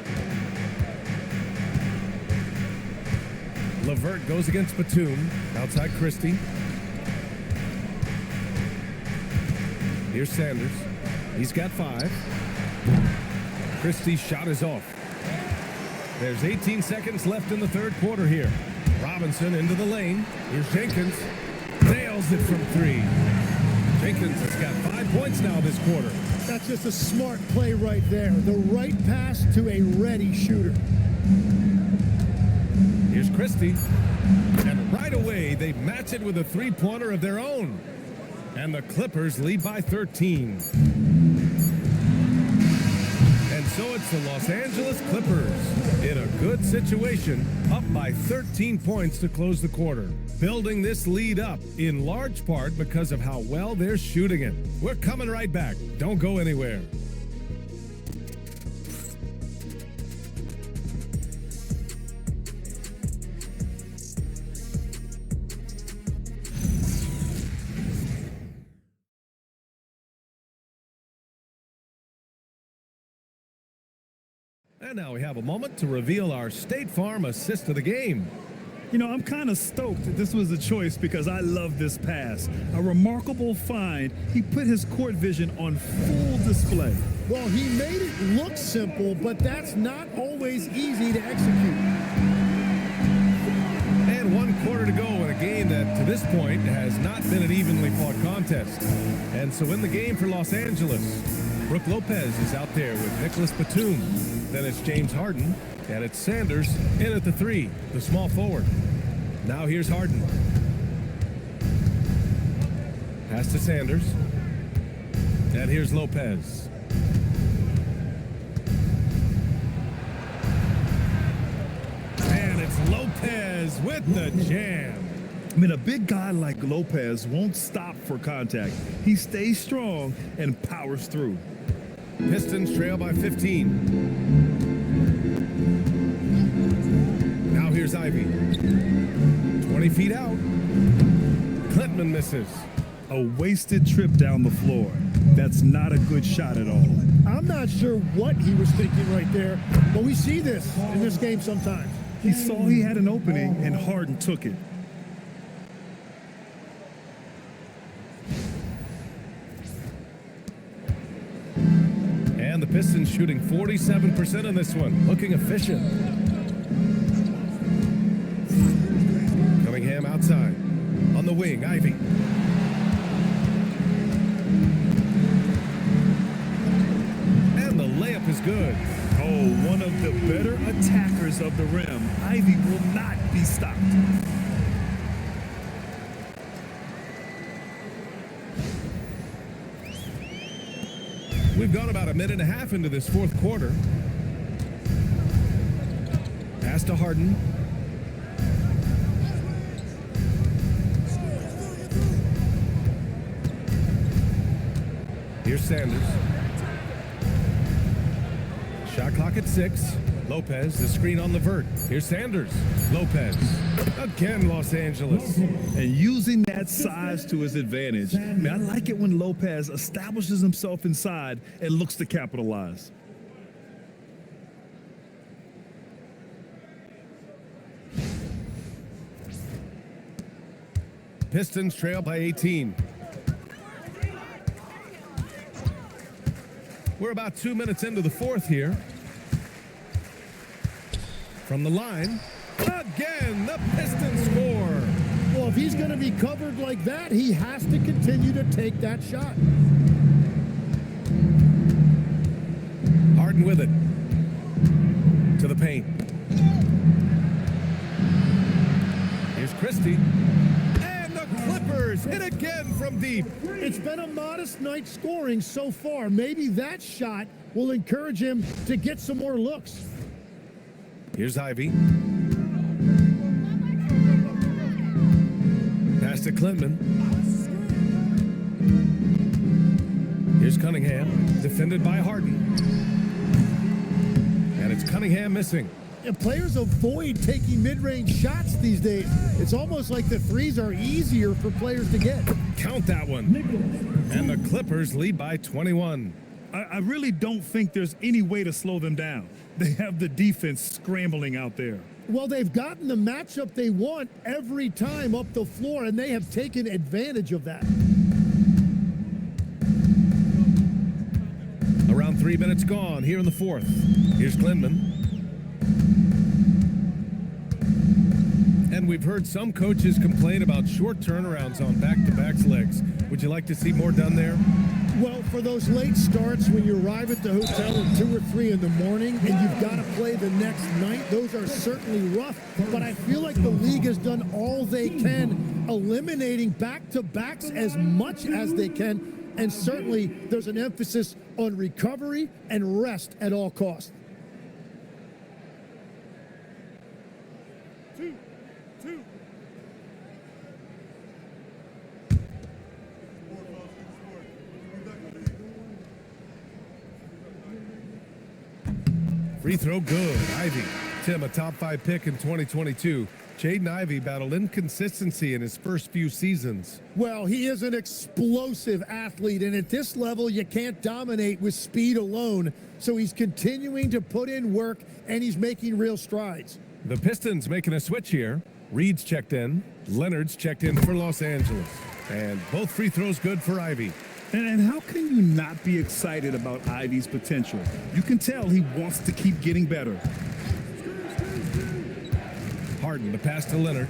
LeVert goes against Batum. Outside Christie. Here's Sanders. He's got 5. Christie's shot is off. There's 18 seconds left in the third quarter here. Robinson into the lane. Here's Jenkins. Nails it from 3. Jenkins has got 5 points now this quarter. That's just a smart play right there. The right pass to a ready shooter. Here's Christie. And right away, they match it with a three-pointer of their own. And the Clippers lead by 13. And so it's the Los Angeles Clippers in a good situation, up by 13 points to close the quarter. Building this lead up in large part because of how well they're shooting it. We're coming right back. Don't go anywhere. And now we have a moment to reveal our State Farm assist of the game. You know, I'm kind of stoked that this was a choice because I love this pass. A remarkable find. He put his court vision on full display. Well, he made it look simple, but that's not always easy to execute. And 1 quarter to go in a game that, to this point, has not been an evenly fought contest. And so in the game for Los Angeles, Brook Lopez is out there with Nicholas Batum. Then it's James Harden, and it's Sanders in at the 3, the small forward. Now here's Harden. Pass to Sanders. And here's Lopez. And it's Lopez with the jam. I mean, a big guy like Lopez won't stop for contact. He stays strong and powers through. Pistons trail by 15. Now here's Ivy. 20 feet out. Klintman misses. A wasted trip down the floor. That's not a good shot at all. I'm not sure what he was thinking right there, but we see this in this game sometimes. He saw he had an opening, and Harden took it. And the Pistons shooting 47% in this one, looking efficient. Cunningham outside. On the wing, Ivy. And the layup is good. Oh, one of the better attackers of the rim. Ivy will not be stopped. We've gone about a minute and a half into this fourth quarter. Pass to Harden. Here's Sanders. Shot clock at 6. Lopez, the screen on Levert. Here's Sanders. Lopez. Again, Los Angeles. And using that size to his advantage. Man, I like it when Lopez establishes himself inside and looks to capitalize. Pistons trail by 18. We're about 2 minutes into the fourth here. From the line, again, the Pistons score. Well, if he's going to be covered like that, he has to continue to take that shot. Harden with it. To the paint. Here's Christie. And the Clippers hit again from deep. It's been a modest night scoring so far. Maybe that shot will encourage him to get some more looks. Here's Ivy. Pass to Klintman. Here's Cunningham, defended by Harden. And it's Cunningham missing. And players avoid taking mid-range shots these days. It's almost like the threes are easier for players to get. Count that one. And the Clippers lead by 21. I really don't think there's any way to slow them down. They have the defense scrambling out there. Well, they've gotten the matchup they want every time up the floor, and they have taken advantage of that. Around 3 minutes gone here in the fourth. Here's Klintman. And we've heard some coaches complain about short turnarounds on back-to-back legs. Would you like to see more done there? Well, for those late starts when you arrive at the hotel at 2 or 3 in the morning and you've got to play the next night, those are certainly rough. But I feel like the league has done all they can, eliminating back-to-backs as much as they can. And certainly there's an emphasis on recovery and rest at all costs. Free throw good. Ivy. Tim, a top 5 pick in 2022. Jaden Ivey battled inconsistency in his first few seasons. Well, he is an explosive athlete, and at this level, you can't dominate with speed alone. So he's continuing to put in work, and he's making real strides. The Pistons making a switch here. Reed's checked in. Leonard's checked in for Los Angeles. And both free throws good for Ivy. And how can you not be excited about Ivy's potential? You can tell he wants to keep getting better. Harden, the pass to Leonard.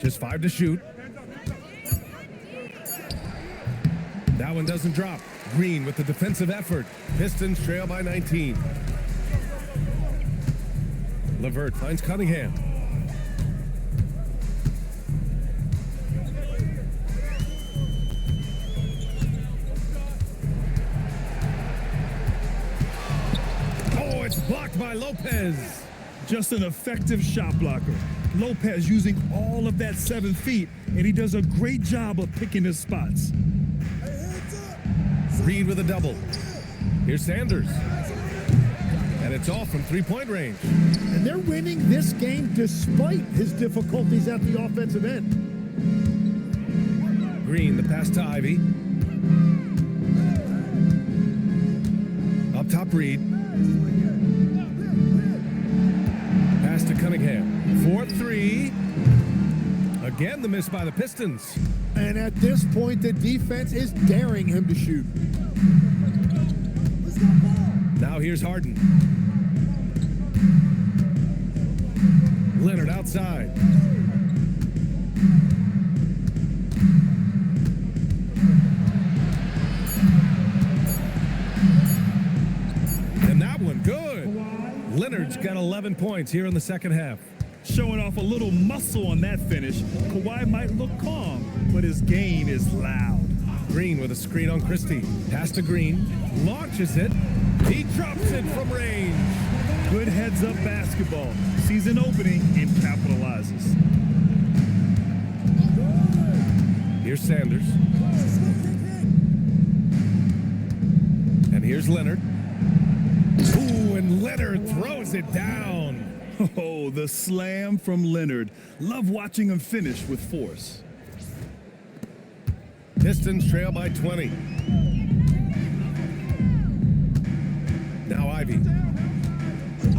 Just 5 to shoot. That one doesn't drop. Green with the defensive effort. Pistons trail by 19. Levert finds Cunningham. Oh, it's blocked by Lopez. Just an effective shot blocker. Lopez using all of that 7 feet, and he does a great job of picking his spots. Reed with a double. Here's Sanders. And it's all from three-point range. And they're winning this game despite his difficulties at the offensive end. Green, the pass to Ivy. Up top, Reed. Pass to Cunningham. 4-3. Again, the miss by the Pistons. And at this point, the defense is daring him to shoot. Now here's Harden. Leonard outside. And that one, good. Leonard's got 11 points here in the second half. Showing off a little muscle on that finish. Kawhi might look calm, but his game is loud. Green with a screen on Christie. Pass to Green. Launches it. He drops it from range. Good heads-up basketball. Sees an opening and capitalizes. Here's Sanders. And here's Leonard. Ooh, and Leonard throws it down. Oh, the slam from Leonard. Love watching him finish with force. Pistons trail by 20. Now Ivy.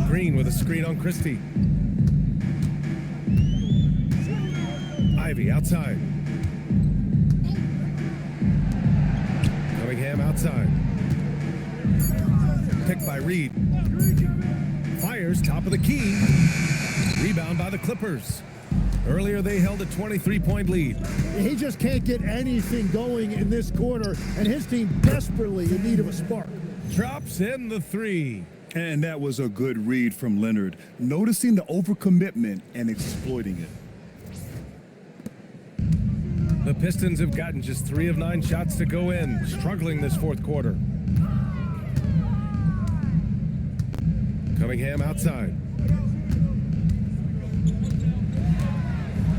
Green with a screen on Christie. Ivy outside. Cunningham outside. Picked by Reed. Fires top of the key. Rebound by the Clippers. Earlier they held a 23-point lead. He just can't get anything going in this quarter, and his team desperately in need of a spark. Drops in the three. And that was a good read from Leonard, noticing the overcommitment and exploiting it. The Pistons have gotten just 3 of 9 shots to go in, struggling this fourth quarter. Cunningham outside.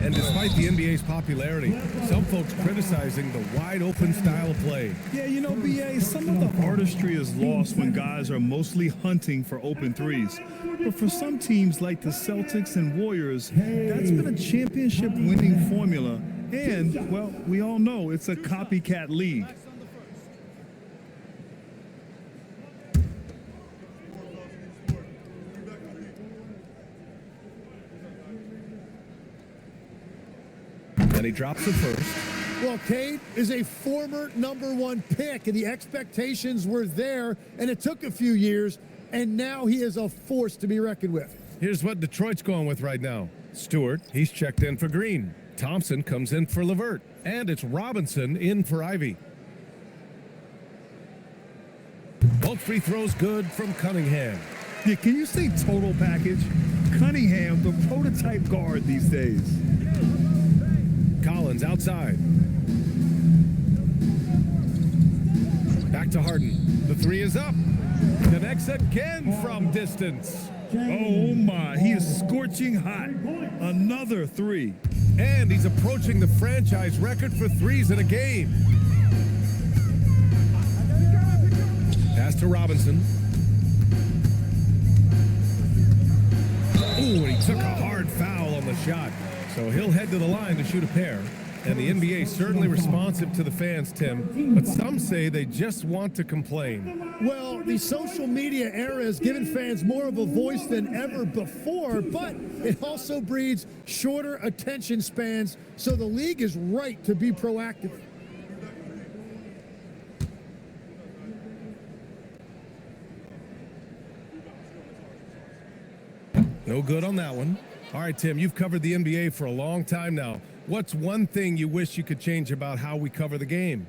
And despite the NBA's popularity, some folks criticizing the wide-open style of play. Yeah, you know, BA, some of the artistry is lost when guys are mostly hunting for open threes. But for some teams like the Celtics and Warriors, that's been a championship-winning formula. And, well, we all know it's a copycat league. And he drops it first. Well, Cade is a former #1 pick, and the expectations were there, and it took a few years, and now he is a force to be reckoned with. Here's what Detroit's going with right now. Stewart, he's checked in for Green. Thompson comes in for LeVert. And it's Robinson in for Ivy. Both free throws good from Cunningham. Yeah, can you say total package? Cunningham, the prototype guard these days. Collins outside. Back to Harden. The three is up. Connects again from distance. Oh my, he is scorching hot. Another three. And he's approaching the franchise record for threes in a game. Pass to Robinson. Ooh, and he took a hard foul on the shot. So he'll head to the line to shoot a pair. And the NBA certainly responsive to the fans, Tim. But some say they just want to complain. Well, the social media era has given fans more of a voice than ever before, but it also breeds shorter attention spans, so the league is right to be proactive. No good on that one. All right, Tim, you've covered the NBA for a long time now. What's one thing you wish you could change about how we cover the game?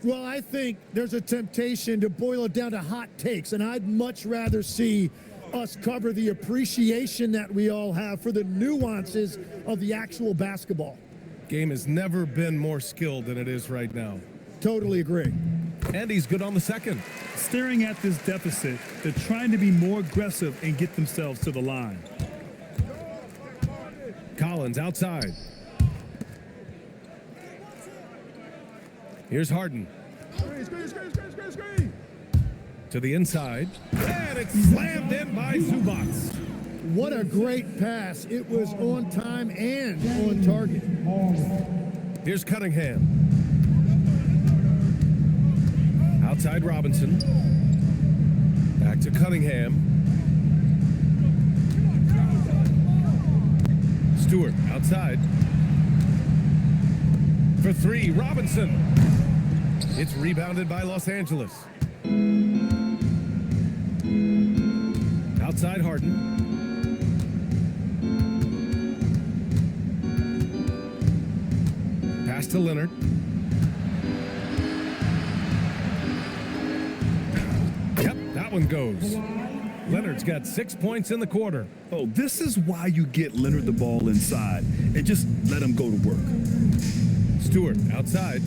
Well, I think there's a temptation to boil it down to hot takes, and I'd much rather see us cover the appreciation that we all have for the nuances of the actual basketball. Game has never been more skilled than it is right now. Totally agree. And he's good on the second. Staring at this deficit, they're trying to be more aggressive and get themselves to the line. Collins outside. Here's Harden. To the inside. And it's slammed in by Zubac. What a great pass. It was on time and on target. Here's Cunningham. Outside Robinson. Back to Cunningham. Stewart outside. For three, Robinson. It's rebounded by Los Angeles. Outside Harden. Pass to Leonard. Yep, that one goes. Leonard's got 6 points in the quarter. Oh, this is why you get Leonard the ball inside and just let him go to work. Stewart outside.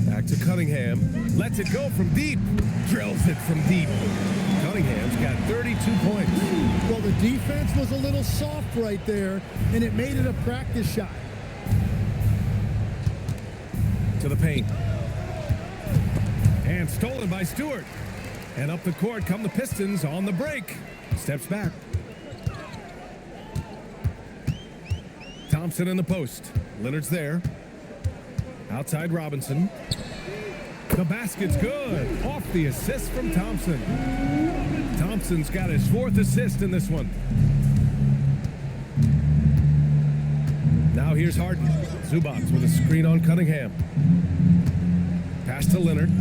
Back to Cunningham. Lets it go from deep. Drills it from deep. Cunningham's got 32 points. Well, the defense was a little soft right there, and it made it a practice shot. To the paint. And stolen by Stewart. And up the court come the Pistons on the break. Steps back. Thompson in the post. Leonard's there. Outside Robinson. The basket's good. Off the assist from Thompson. Thompson's got his 4th assist in this one. Now here's Harden. Zubac with a screen on Cunningham. Pass to Leonard.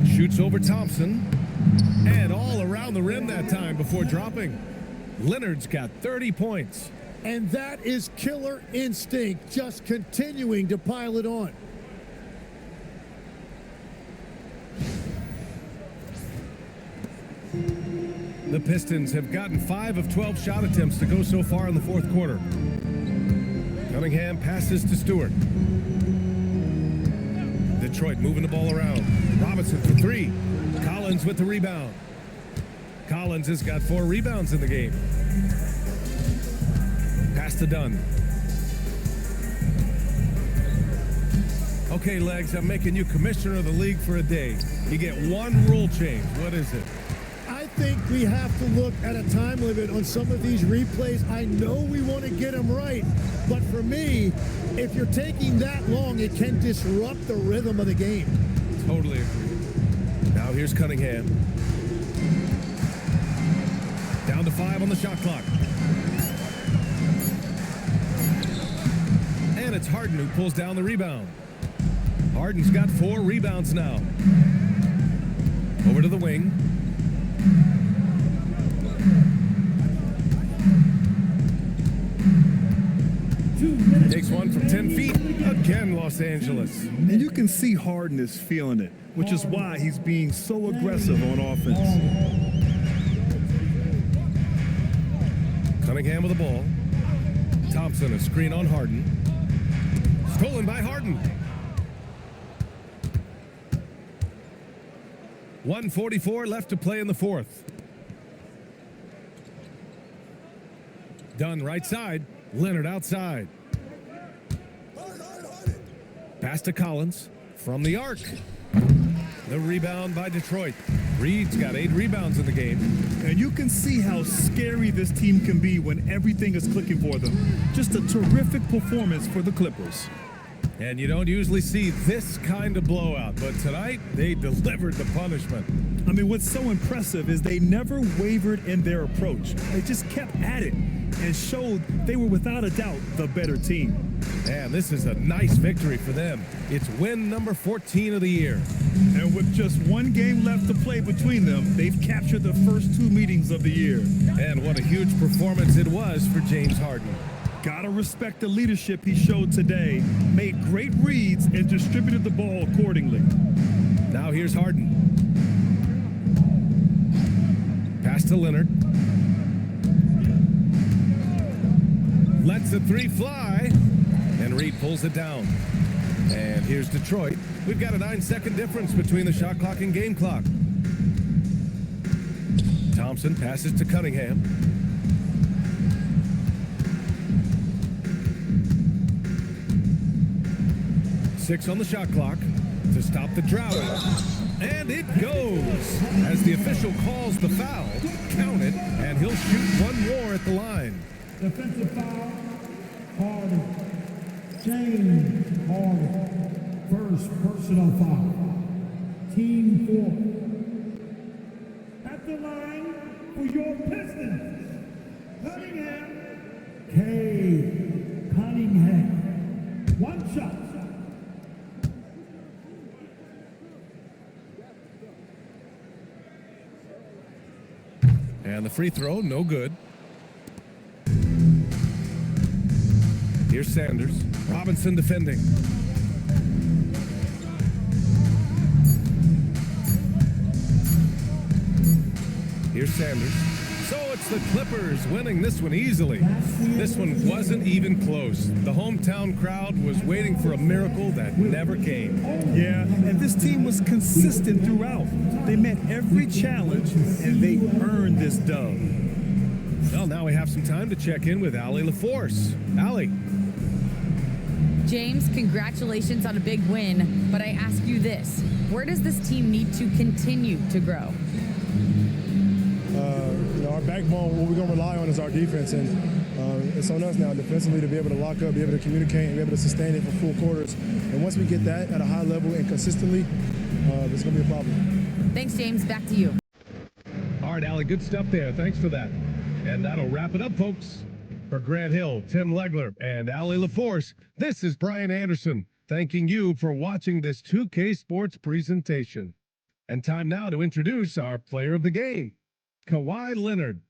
Shoots over Thompson. And all around the rim that time before dropping. Leonard's got 30 points. And that is killer instinct, just continuing to pile it on. The Pistons have gotten 5 of 12 shot attempts to go so far in the 4th quarter. Cunningham passes to Stewart. Detroit moving the ball around. Robinson for 3. Collins with the rebound. Collins has got 4 rebounds in the game. Pass to Dunn. Okay, Legs, I'm making you commissioner of the league for a day. You get one rule change. What is it? I think we have to look at a time limit on some of these replays. I know we want to get them right, but for me, if you're taking that long, it can disrupt the rhythm of the game. Totally agree. Now here's Cunningham. Down to 5 on the shot clock. And it's Harden who pulls down the rebound. Harden's got 4 rebounds now. Over to the wing. Takes one from 10 feet. Again, Los Angeles. And you can see Harden is feeling it, which is why he's being so aggressive on offense. Cunningham with the ball. Thompson, a screen on Harden. Stolen by Harden. 1:44 left to play in the 4th. Dunn right side. Leonard outside. Pass to Collins from the arc. The rebound by Detroit. Reed's got 8 rebounds in the game. And you can see how scary this team can be when everything is clicking for them. Just a terrific performance for the Clippers. And you don't usually see this kind of blowout, but tonight they delivered the punishment. I mean, what's so impressive is they never wavered in their approach. They just kept at it and showed they were without a doubt the better team. And this is a nice victory for them. It's win number 14 of the year. And with just 1 game left to play between them, they've captured the first 2 meetings of the year. And what a huge performance it was for James Harden. Gotta respect the leadership he showed today. Made great reads and distributed the ball accordingly. Now here's Harden. Pass to Leonard. Lets the 3 fly. And Reed pulls it down. And here's Detroit. We've got a 9-second difference between the shot clock and game clock. Thompson passes to Cunningham. 6 on the shot clock to stop the drought. And it goes. As the official calls the foul, count it, and he'll shoot one more at the line. Defensive foul, Harden. James Harden. First personal foul. Team 4. At the line for your Pistons, Cunningham. K. Cunningham. One shot. And the free throw, no good. Here's Sanders. Robinson defending. Here's Sanders. So it's the Clippers winning this one easily. This one wasn't even close. The hometown crowd was waiting for a miracle that never came. Yeah, and this team was consistent throughout. They met every challenge, and they earned this dub. Well, now we have some time to check in with Allie LaForce. Allie. James, congratulations on a big win, but I ask you this. Where does this team need to continue to grow? Our backbone, what we're going to rely on is our defense, and it's on us now defensively to be able to lock up, be able to communicate, and be able to sustain it for full quarters. And once we get that at a high level and consistently, it's going to be a problem. Thanks, James. Back to you. All right, Allie, good stuff there. Thanks for that. And that'll wrap it up, folks. For Grant Hill, Tim Legler, and Allie LaForce, this is Brian Anderson, thanking you for watching this 2K Sports presentation. And time now to introduce our player of the game, Kawhi Leonard.